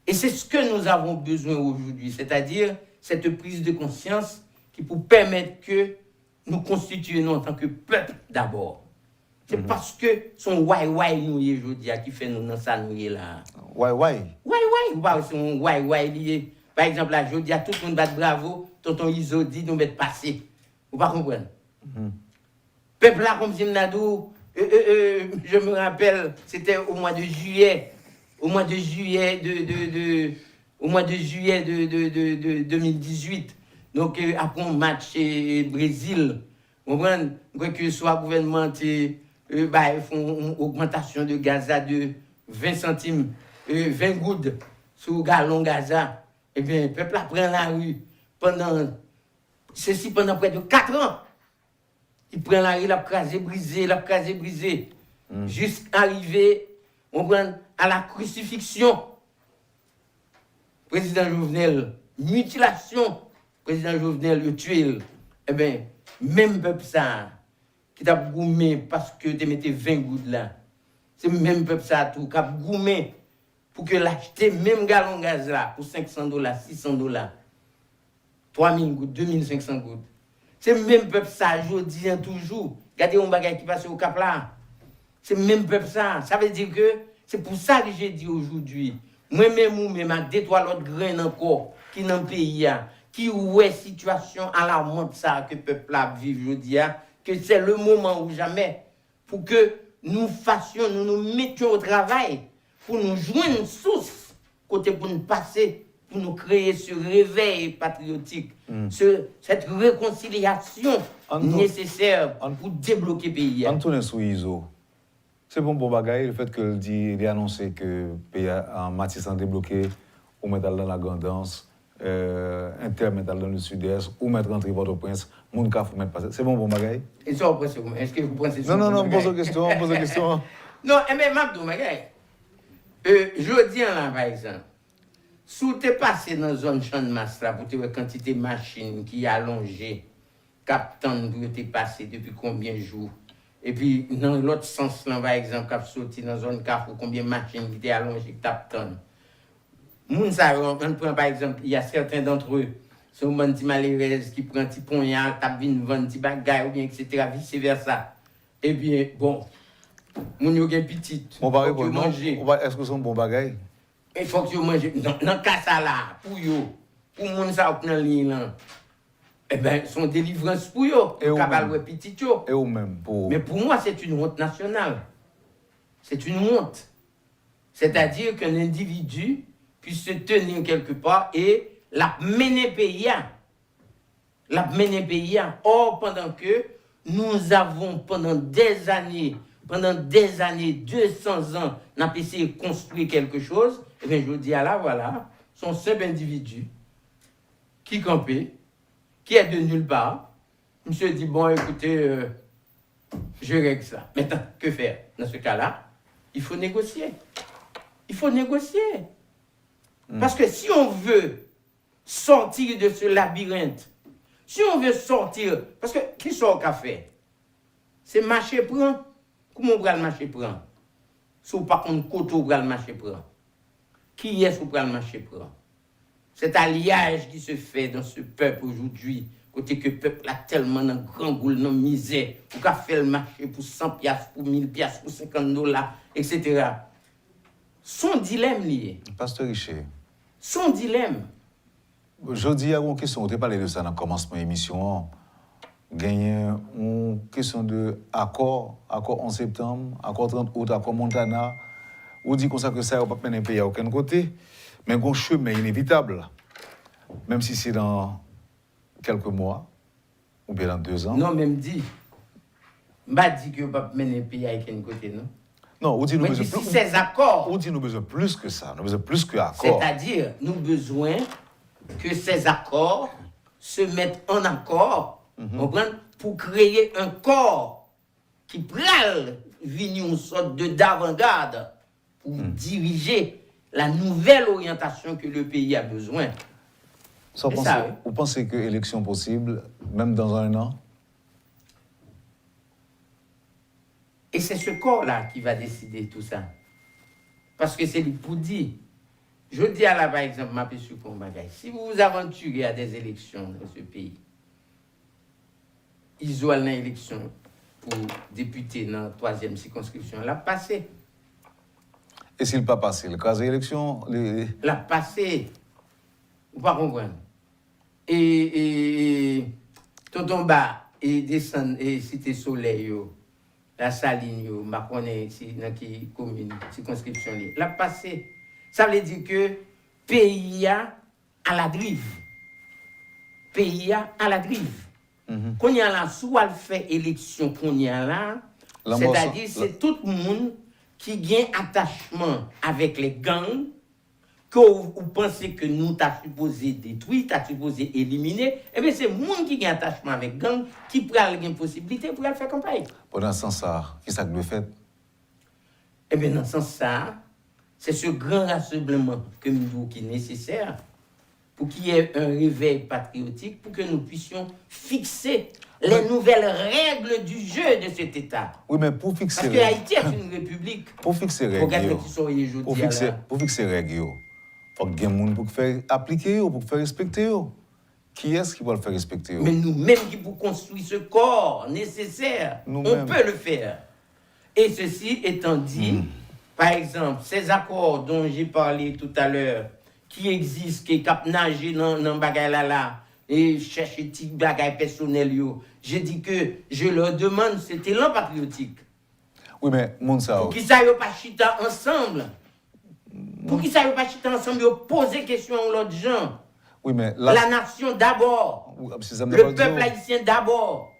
Et c'est ce que nous avons besoin aujourd'hui, c'est-à-dire cette prise de conscience qui peut permettre que nous constituions en tant que peuple d'abord. C'est parce que son wai nous y aujourd'hui qui fait nous dans ça nous y là. Wai. Ou pas son wai lié. Par exemple là aujourd'hui tout le monde bat bravo, tonton Iso dit nous mettre passé. Vous pas comprendre. Peuple là comme Zimnadou, je me rappelle, c'était au mois de juillet. Au mois de juillet de 2018. Donc après un match Brésil, on voit que soit gouvernement font une augmentation de Gaza de 20 centimes, 20 gouttes sur gallon Gaza. Eh bien, le peuple a pris la rue pendant près de 4 ans. Il prend la rue, il a crasé, brisé, jusqu'à arriver, on prend à la crucifixion. Président Jovenel, mutilation, président Jovenel, le tué. Eh bien, même peuple ça, qui t'a goumé parce que tu mettais 20 gouttes là. C'est même peuple ça tout, qui a goumé pour que l'acheter même gallon gaz là, pour $500, $600, 3000 gouttes, 2500 gouttes. C'est même peuple ça, je dis toujours. Regardez un bagage qui passe au Cap là. C'est même peuple ça. Ça veut dire que c'est pour ça que j'ai dit aujourd'hui. Moi-même, à deux, trois autres grains encore, qui dans le pays, qui ouest situation alarmante ça que le peuple a vivre aujourd'hui, que c'est le moment ou jamais pour que nous fassions, nous mettions au travail, pour nous joindre une source, côté pour nous passer, pour nous créer ce réveil patriotique, cette réconciliation nécessaire pour débloquer le pays. Antoine Souizo, c'est bon bagaille le fait qu'il a annoncé que le pays en Matissan débloqué, ou mettre dans la Grandance, intermettre dans le sud-est, ou mettre entre Port-au-Prince, mon cas, faut mettre passer. C'est bon bagaille? Et ça, après, est-ce que vous pensez ça? Non, pose la question, Non, mais Mabdou, bagaille. Je dis là, par exemple, si tu es passé dans la zone champ de masse, là, pour te voir quantité de machines qui allongées, captant pour te passer depuis combien de jours. Et puis, dans l'autre sens, là, par exemple, quand tu sorti dans la zone Carrefour, combien de machines qui étaient allongées, captant. On prend par exemple, il y a certains d'entre eux, sont des petits malheureux qui prennent un petit poignard, tapent une vente, un petit bagaille, ou bien, etc., vice-versa. Eh bien, bon, mon yo gen petit. On va répondre, est-ce que c'est un bon bagaille? Il faut que vous mangez. Dans le cas ça là, pour mon ça dans ligne là. Eh bien, son délivrance pour yo, capable petit yo. Et ou même pour. Mais pour moi, c'est une honte nationale. C'est une honte. C'est-à-dire qu'un individu puisse se tenir quelque part et la mener pays. Or, pendant que nous avons pendant des années, 200 ans, on a essayé de construire quelque chose, et bien je dis là, voilà, son seul individu qui campait, qui est de nulle part. Monsieur dit, bon, écoutez, je règle ça. Maintenant, que faire? Dans ce cas-là, il faut négocier. Parce que si on veut sortir de ce labyrinthe, parce que qui sort café? C'est marché prend. Comment on va le marché prend? Si on par contre côté on va le marché prend. Qui est-ce qu'on va le marché prend? Cet alliage qui se fait dans ce peuple aujourd'hui, côté que le peuple a tellement dans grand goule, dans misère, pour qu'a fait le marché pour 100 piastres, pour 1000 piastres, pour $50, etc. Son dilemme lié. Pasteur Richer. Son dilemme. Je dis à une question, on t'a parlé de ça dans le commencement de l'émission. gagné une question de accord 11 septembre, accord 30 août, accord Montana. On dit comme ça que ça ne va pas mener un pays à aucun côté, mais un chemin inévitable, même si c'est dans quelques mois ou bien dans 2 ans. Non, même dit. M'a dit que va pas mener un pays à aucun côté, non? Non, on dit nous Mais besoin si plus. ces accords, On dit nous besoin plus que ça, nous besoin plus que accord. c'est-à-dire, nous besoin que ces accords se mettent en accord, comprendre, pour créer un corps qui prale venir une sorte d'avant-garde pour diriger la nouvelle orientation que le pays a besoin. Ça, C'est ça, oui. vous pensez que élection possible, même dans 1 an? Et c'est ce corps-là qui va décider tout ça. Parce que c'est lui pour dire. Je dis à la, par exemple, ma sur Combagay, si vous vous aventurez à des élections dans ce pays, ils ont une élection pour député dans la 3e circonscription, la passé. Et s'il pas passé, le cas d'élection, La passé. Vous pas comprendre. Et Tonton Ba, et descend, et Cité Soleil, yo, la Saline, yo, ma connaît si dans qui commune, circonscription, la passé. Ça veut dire que pays à la drive. Pays à la drive. Qu'on y a là, soit elle fait élection qu'on y a là, c'est-à-dire c'est tout le monde qui gagne attachement avec les gangs, que vous pensez que nous t'as supposé détruire, t'as supposé éliminer, et bien c'est le monde qui gagne attachement avec gang qui pourrait avoir une possibilité pour aller faire campagne. Pendant ce sens-là, qui ça que vous faites? Eh bien dans ce sens-là, c'est ce grand rassemblement que nous disons qui est nécessaire pour qu'il y ait un réveil patriotique, pour que nous puissions fixer les nouvelles règles du jeu de cet État. Oui, mais pour fixer... Parce que Haïti est une république. Pour fixer les règles, pour fixer les règles, il faut qu'il y ait des gens pour faire appliquer, pour faire respecter. Qui est-ce qui va le faire respecter? Mais nous-mêmes qui pour construire ce corps nécessaire, on peut le faire. Et ceci étant dit, par exemple, ces accords dont j'ai parlé tout à l'heure, qui existent, qui cap nager dans le bagay là, et chercher des bagages personnels, j'ai dit que je leur demande cet élan patriotique. Oui, mais Monsa. Pour qu'ils ne pas chita ensemble. Pour qu'ils ne pas chita ensemble, poser des questions à l'autre gens. Oui, mais la nation d'abord. Le peuple haïtien d'abord.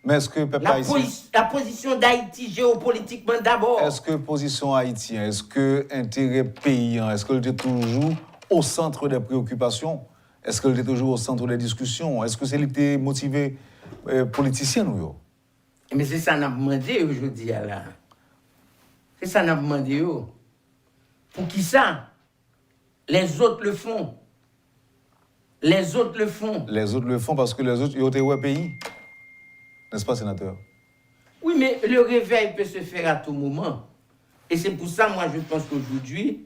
Mais est-ce que le peuple haïtien... La position d'Haïti géopolitiquement d'abord. Est-ce que position haïtienne, est-ce que intérêt paysan, est-ce qu'elle est toujours au centre des préoccupations? Est-ce qu'elle est toujours au centre des discussions? Est-ce que c'est l'idée motivée politicien ou? Mais c'est ça qu'on a demandé aujourd'hui là. C'est ça qu'on a demandé. Pour qui ça? Les autres le font. Les autres le font. Les autres le font parce que les autres, ils ont été au pays. N'est-ce pas, sénateur? Oui, mais le réveil peut se faire à tout moment. Et c'est pour ça, moi, je pense qu'aujourd'hui,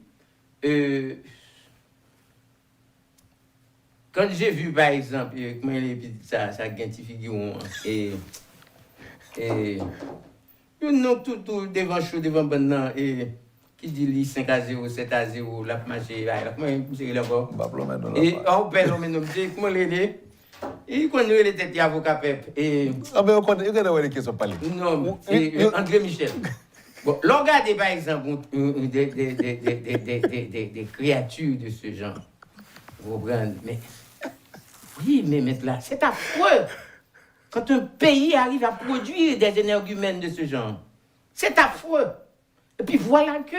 quand j'ai vu, par exemple, comment ça figure, et non, tout devant chaud, devant maintenant, et qui dit 5-0, 7-0, la marché, comment c'est là-bas? Et on perd l'homme, comment l'aider? Et quand nous les têtes avocat Pep et ah ben on connaît les questions parler. Non, André Michel. Bon, regardez par exemple des créatures de ce genre. Vous comprenez? Mais oui, mais là, c'est affreux. Quand un pays arrive à produire des énergumènes de ce genre, c'est affreux. Et puis voilà que,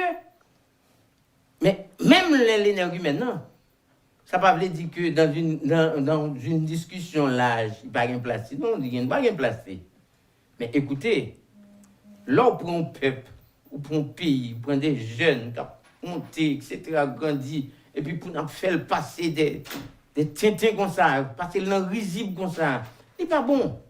mais même l'énergumène, non. Ça ne veut pas dire que dans une discussion là, il n'y a pas de place. Non, il n'y a pas de place. Mais écoutez, là, on prend un peuple, on prend un pays, on prend des jeunes qui ont monté, etc., grandi, et puis pour nous faire passer des tintins comme ça, passer dans le risible comme ça, ce n'est pas bon.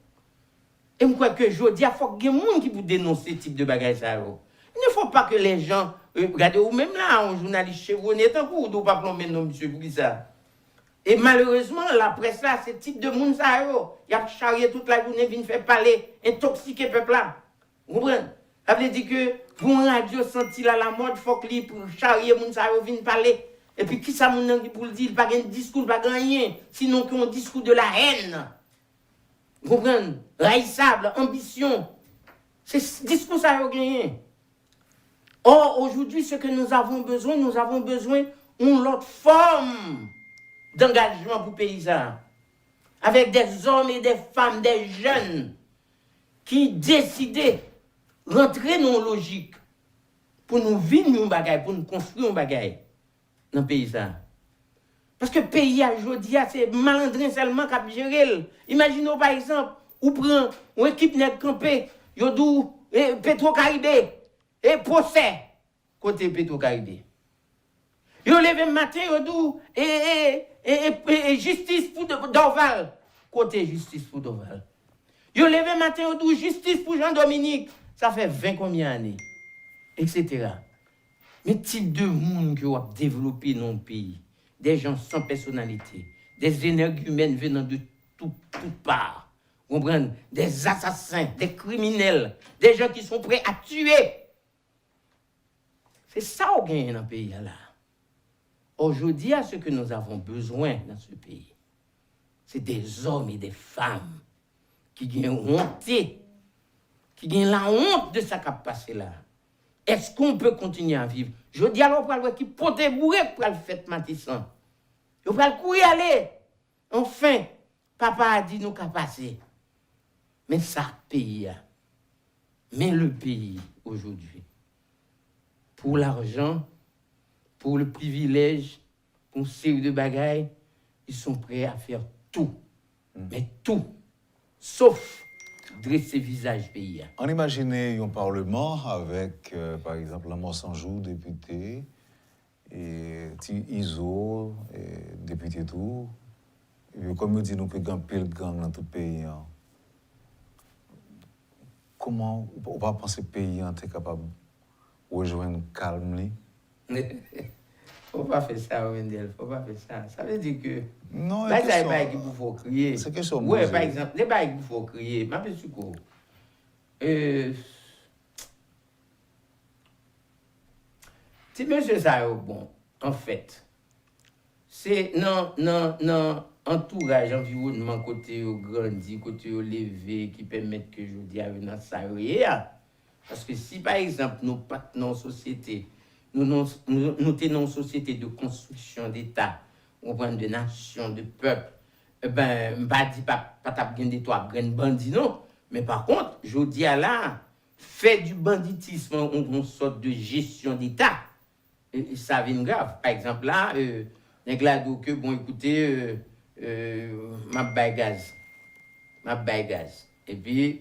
Et je crois que je dis, il faut qu'il y ait des gens qui vous dénoncent ce type de bagages. Il ne faut pas que les gens, regardez, ou même là, un journaliste chevronné, tant qu'on ne pas plomber non, monsieur, pour ça. Et malheureusement, la presse là, ce type de monde, ça, il a charrié toute la journée, vient faire parler, intoxiquer le peuple là. Vous comprenez? Ça veut dire que pour un radio senti là la mode, il faut que pour charrier les gens, vient parler. Et puis, qui ça, mon pour le dire? Il n'y a pas de discours, pas rien. Sinon, qu'on discours de la haine. Vous comprenez? Raissable, ambition. C'est ce discours ça a gagné. Or, aujourd'hui, ce que nous avons besoin d'une autre forme d'engagement pour les paysans. Avec des hommes et des femmes, des jeunes qui décident de rentrer dans la logique pour nous vivre un bagage, pour nous construire un bagage dans le paysan. Parce que le pays aujourd'hui, c'est malandrin seulement qui a géré. Imaginez par exemple, ou prend une équipe net campée, Yodou, Petro-Caribé, et procès côté Petro-Caribé. Yo levé le matin, Yodou, et justice pour Dorval, côté justice pour Dorval. Yo levé le matin, Yodou, justice pour Jean-Dominique, ça fait 20 combien d'années, etc. Mais type de monde que vous avez développé dans le pays, des gens sans personnalité, des énergumènes venant de toutes parts, vous comprenez? Des assassins, des criminels, des gens qui sont prêts à tuer. C'est ça qu'on gagne dans le pays là. Aujourd'hui, ce que nous avons besoin dans ce pays, c'est des hommes et des femmes qui gagnent honte, qui gagnent la honte de ce qui a passé là. Est-ce qu'on peut continuer à vivre? Je dis alors pour le qui pote bourré pour le faire Matissan. Je vais le courir aller. Enfin, papa a dit nous qu'à passer. Mais ça pays. Mais le pays aujourd'hui, pour l'argent, pour le privilège, pour une série de bagailles, ils sont prêts à faire tout. Mais tout. Sauf dresser visage pays. On imaginait un parlement avec, par exemple, Lamor Sanjou, député, et Iso, député tout. Et puis, comme on dit, nous pouvons pile gang dans tout le pays. Hein. Comment on va penser que le pays est capable de rejoindre calme? Faut pas faire ça, Wendell. Faut pas faire ça. Ça veut dire que. Non, c'est pas les qu'il faut crier. C'est question. Oui, par exemple, les bails qu'il faut crier. Ma petite quoi. Si monsieur ça bon, en fait, c'est non entourage, environnement, côté au grandi, côté au levé, qui permettent que je dis à une ça. Parce que si par exemple, nous pas dans société, nous sommes une société de construction d'État, on prend de nation, de peuple, ben, je ne dis pas des toi, bandit, non. Mais par contre, je dis à là, fait du banditisme, une sorte de gestion d'État, et ça vient grave. Par exemple, là, que bon, écoutez, ma baille gaz. Et puis,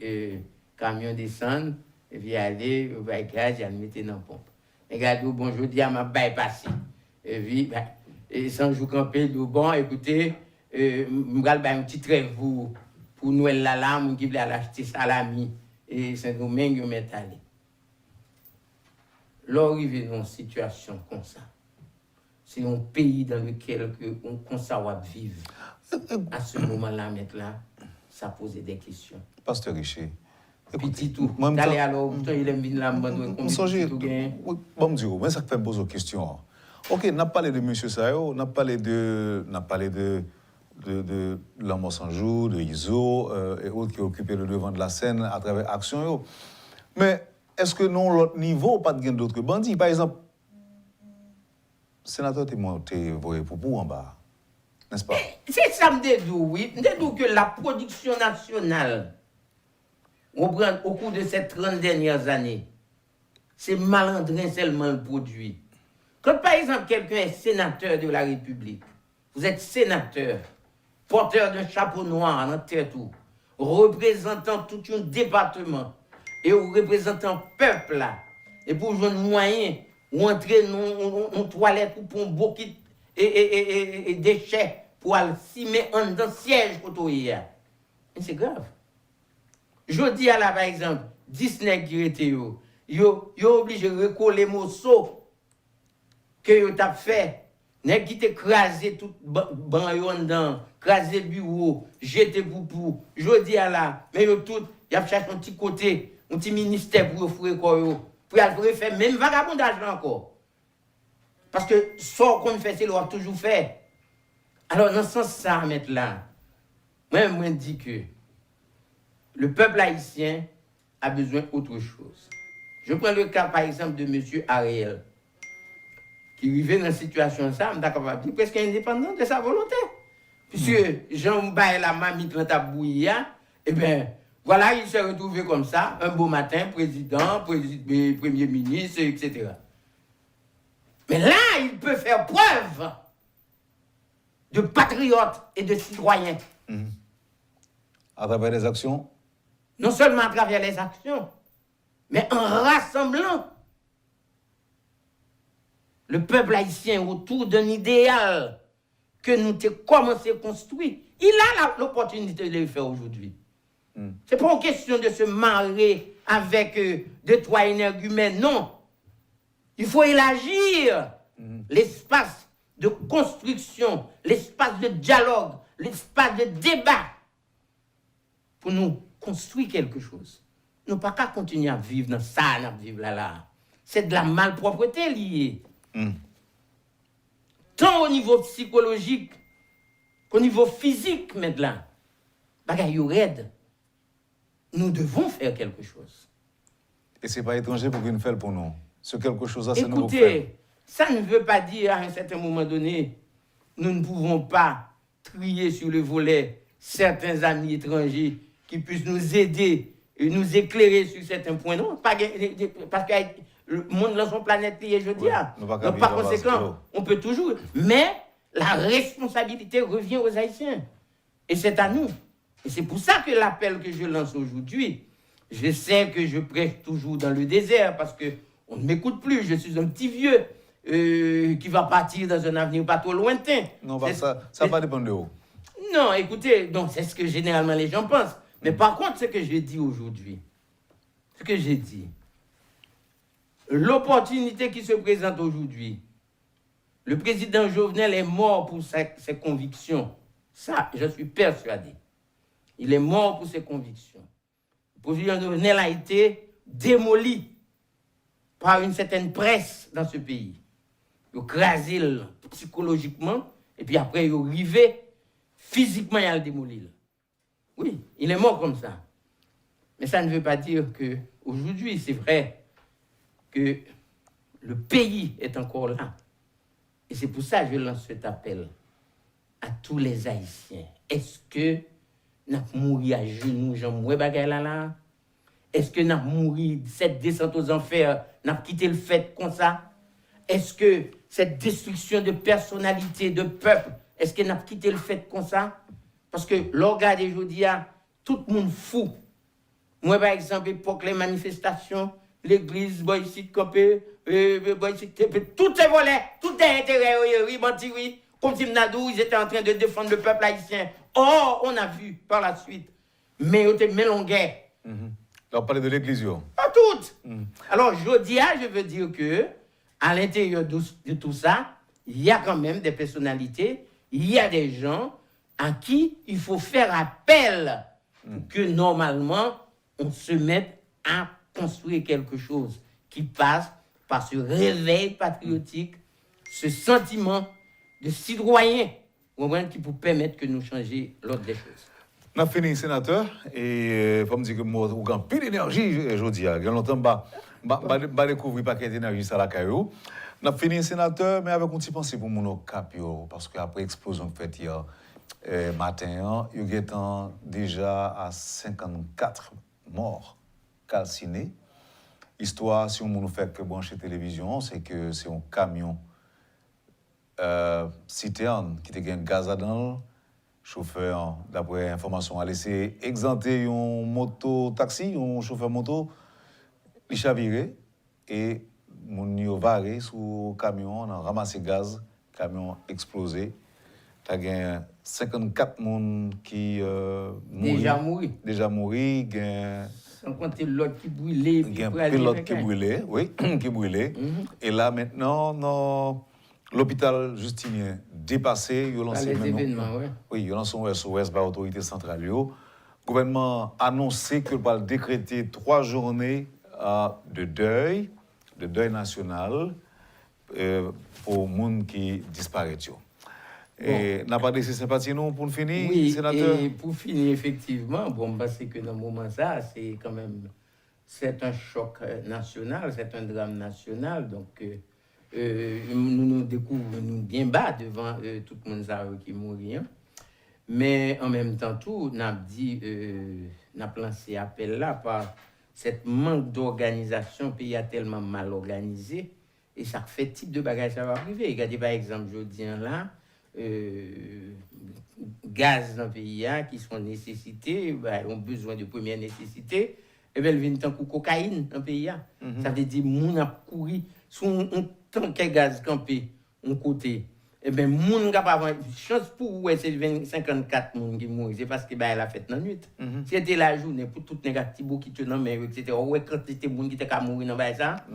camion descend, et puis aller, baille gaz, il mettre dans la pompe. Regardez, bon, je dis à ma baille passé. Et puis, et sans jouer camper, bon, écoutez, je vais un petit trêve pour Noël là, je vais acheter salami et Saint-Domingue, je vais aller. L'arrivée dans une situation comme ça, c'est un pays dans lequel on va vivre. À ce moment-là, maintenant, ça pose des questions. Pasteur Richer. Petit tout. D'aller alors, il aime bien la bande. Bon, Dieu, mais ça fait poser des questions. Ok, on a parlé de M. Sayo, on a parlé de Lamor Sanjou, de Iso et autres qui occupaient le devant de la scène à travers Action. Mais est-ce que non, l'autre niveau, pas de d'autres bandits? Par exemple, le sénateur est monté pour en bas, n'est-ce pas? C'est ça, me dit, oui. Me dit que la production nationale, on prend au cours de ces 30 dernières années, c'est malandrin seulement le produit. Quand par exemple quelqu'un est sénateur de la République, vous êtes sénateur, porteur d'un chapeau noir dans tête tout, représentant tout un département, et vous représentez un peuple là, et pour jouer un moyen, ou entrer dans une toilette ou pour un bouquet et déchets pour aller simer en dans siège pour tout hier. C'est grave. Je dis à la par exemple, Disney qui était yo obligé de recoller les morceaux que yo t'a fait. Nèg qui t'écraser tout ban yo dedans, craser bureau, jeter poupou. Je dis à la, mais yo tout, y a cherché un petit côté, un petit ministère pour offrir quoi yo, pour aller faire même vagabondage là encore. Parce que ça qu'on fait c'est l'on toujours fait. Alors dans ce sens ça mettre là. Moi dis que le peuple haïtien a besoin d'autre chose. Je prends le cas, par exemple, de M. Ariel, qui vivait dans une situation ça, on est capable de dire presque indépendant de sa volonté. Puisque Jean Baye la mamite dans ta bouillie, eh bien, voilà, il s'est retrouvé comme ça, un beau matin, président, premier ministre, etc. Mais là, il peut faire preuve de patriote et de citoyen. À travers les actions? Non seulement à travers les actions, mais en rassemblant le peuple haïtien autour d'un idéal que nous avons commencé à construire. Il a l'opportunité de le faire aujourd'hui. Ce n'est pas une question de se marrer avec deux, trois énergumènes, non. Il faut élargir l'espace de construction, l'espace de dialogue, l'espace de débat pour nous construire quelque chose. Nous ne pouvons pas continuer à vivre dans ça, à vivre là. C'est de la malpropreté liée. Tant au niveau psychologique qu'au niveau physique maintenant. Bagay yo raide. Nous devons faire quelque chose. Et ce n'est pas étranger pour qu'il fait pour nous. Ce quelque chose-là, c'est nous. Écoutez, ça ne veut pas dire à un certain moment donné, nous ne pouvons pas trier sur le volet certains amis étrangers qui puissent nous aider et nous éclairer sur certains points. Non, parce que le monde dans son planète lié, je dis. Donc, par conséquent, on peut toujours. Mais la responsabilité revient aux Haïtiens. Et c'est à nous. Et c'est pour ça que l'appel que je lance aujourd'hui, je sais que je prêche toujours dans le désert parce qu'on ne m'écoute plus. Je suis un petit vieux qui va partir dans un avenir pas trop lointain. Non, bah, ça va dépendre de vous. Non, écoutez, donc c'est ce que généralement les gens pensent. Mais par contre, ce que je dis aujourd'hui, ce que j'ai dit, l'opportunité qui se présente aujourd'hui, le président Jovenel est mort pour ses convictions. Ça, je suis persuadé. Il est mort pour ses convictions. Le président Jovenel a été démoli par une certaine presse dans ce pays. Il a crasé psychologiquement, et puis après, il est arrivé physiquement, il a démoli. Oui, il est mort comme ça. Mais ça ne veut pas dire qu'aujourd'hui, c'est vrai que le pays est encore là. Et c'est pour ça que je lance cet appel à tous les Haïtiens. Est-ce que nous avons mouru à genoux, Jean-Moué là? Est-ce que nous avons mouru cette descente aux enfers, nous avons quitté le fait comme ça? Est-ce que cette destruction de personnalité, de peuple, est-ce que nous avons quitté le fait comme ça? Parce que l'organe aujourd'hui, tout le monde fou. Moi, par exemple, époque les manifestations, l'église, boycite, campé, boycite, tout est volé, tout est intérêt, oui, comme si ils étaient en train de défendre le peuple haïtien. Or, on a vu par la suite, mais ils étaient mélangés. Là, on parlait de l'église. Pas toutes. Alors, je veux dire que, à l'intérieur de tout ça, il y a quand même des personnalités, il y a des gens à qui il faut faire appel pour que normalement on se mette à construire quelque chose qui passe par ce réveil patriotique, ce sentiment de citoyen qui peut permettre que nous changions l'ordre des choses. On a fini, sénateur, et il faut me dire que moi, j'ai un peu d'énergie aujourd'hui. Il y a longtemps, je découvrir pas quelle énergie ça la caillou. On a fini, sénateur, mais avec un petit pensée pour mon cap, parce qu'après l'explosion faite hier matin, il y a déjà à 54 morts calcinés. Histoire, si on nous fait que brancher télévision, c'est que c'est un camion citerne qui était un gaz dedans. Chauffeur, d'après information, a laissé exempter un moto-taxi, un chauffeur moto, il a chaviré et mon yo varé sous camion, on a ramassé gaz, camion explosé. Il y a 54 personnes qui déjà mouru, sans compter l'autre qui brûlait. Il y a un pilote qui brûlait, oui, qui brûlait. Et là, maintenant, l'hôpital Justinien dépassé, il a lancé il a lancé un SOS par l'autorité centrale. Le gouvernement a annoncé qu'il va décréter 3 journées de deuil national pour les gens qui disparaissent. Et n'a pas laissé sympathie non pour finir, Oui, sénateur? et pour finir, effectivement, bon, parce que dans le moment ça, c'est quand même, c'est un choc national, c'est un drame national, donc nous nous découvrons nous bien bas devant tout le monde ça, qui mourit. Hein. Mais en même temps, tout, n'a dit, n'a lancé appel là par cette manque d'organisation, pays a tellement mal organisé, et ça fait type de bagage ça va arriver. Regardez par exemple, je dis là, gaz dans le pays qui sont nécessités, ont besoin de première nécessité, et bien, ils viennent tant que cocaïne dans le pays. Ça veut dire que les gens a couru sur un tank de gaz campé, un côté. Et bien, les gens n'ont pas chance pour ouais, c'est 54 personnes qui mourent. C'est parce que elle a fait dans la nuit. C'était la journée pour tout négatif qui te nomme, etc. Ouais, quand c'était les gens qui étaient morts dans ça.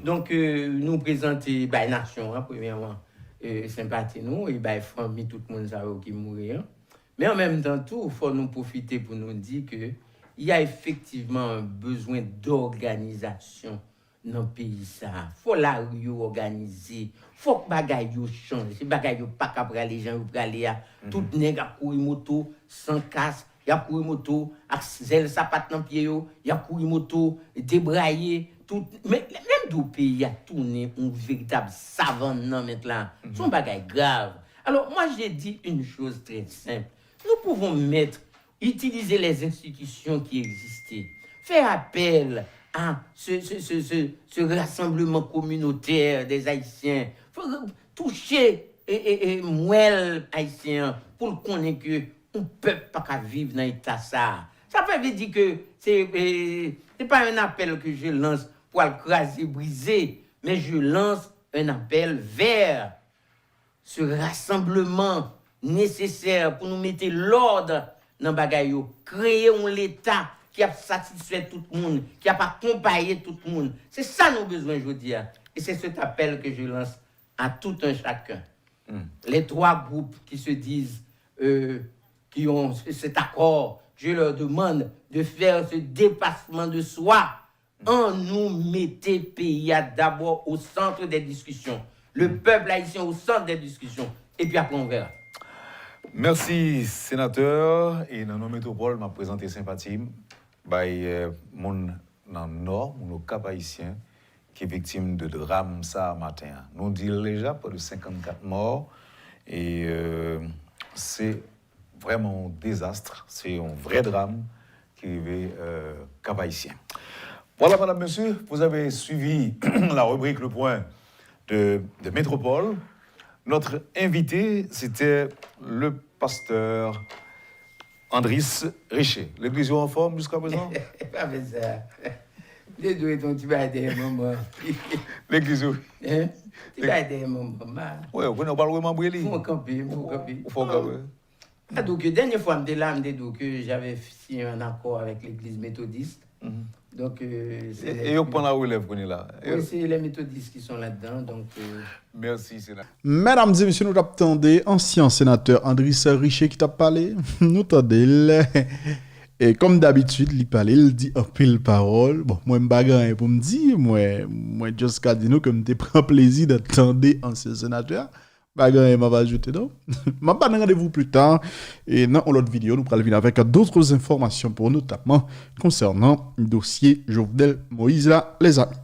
Donc, nous présenter la nation, premièrement. Sympathie nous et famille tout le monde ça qui mourir mais en même temps tout faut nous profiter pour nous dire que il y a effectivement un besoin d'organisation dans le pays ça faut la rue organiser faut que bagaille yo change si bagaille yo pas capable les gens yo aller tout nèg a courir moto sans casque y a courir moto avec zèle sapat dans pied yo y a courir moto débrailler tout mais même du pays a tourné un véritable savant maintenant son bagage grave. Alors moi j'ai dit une chose très simple, nous pouvons utiliser les institutions qui existaient, faire appel à ce rassemblement communautaire des Haïtiens, toucher et moelle haïtien pour connaître que on peut pas vivre dans l'état ça. Ça veut dire que c'est pas un appel que je lance pour le craser, briser, mais je lance un appel vers ce rassemblement nécessaire pour nous mettre l'ordre dans le bagage, créer un l'État qui a satisfait tout le monde, qui a pas accompagné tout le monde. C'est ça nos besoins aujourd'hui. Et c'est cet appel que je lance à tout un chacun. Les trois groupes qui se disent, qui ont cet accord, je leur demande de faire ce dépassement de soi. En nous mettait pays d'abord au centre des discussions. Le peuple haïtien au centre des discussions. Et puis après, on verra. Merci, sénateur. Et dans nos métropoles, m'a présenté sympathie. Mon dans le nord, mon cap haïtien, qui est victime de drame ça matin. Nous disons déjà pas de 54 morts. Et c'est vraiment un désastre. C'est un vrai drame qui est cap haïtien. Voilà, madame, monsieur, vous avez suivi la rubrique Le Point de Métropole. Notre invité, c'était le pasteur Andriss Richer. L'église est en forme jusqu'à présent? Pas ça. Les deux sont tu vas aider maman. L'église, oui. Tu vas aider maman. Oui, vous n'avez pas le droit de m'embrouiller. Faut camper, faut camper. Faut camper. Donc, la dernière fois, que j'avais signé un accord avec l'église méthodiste. Donc, et on prend la relève qu'on est là. Oui, c'est les méthodistes qui sont là-dedans. Donc, merci, sénateur. Mesdames et messieurs, nous attendons ancien sénateur Andriss Richer qui t'a parlé. Nous attendons. Et comme d'habitude, il parle, il dit un pile parole. Bon, moi, je ne sais pas pour me dire. Moi, juste qu'à dire que je prends plaisir d'attendre ancien sénateur. Je m'a ajouté donc. Je vais rendez-vous plus tard. Et dans l'autre vidéo, nous allons venir avec d'autres informations pour notamment concernant le dossier Jovenel Moïse là, les amis.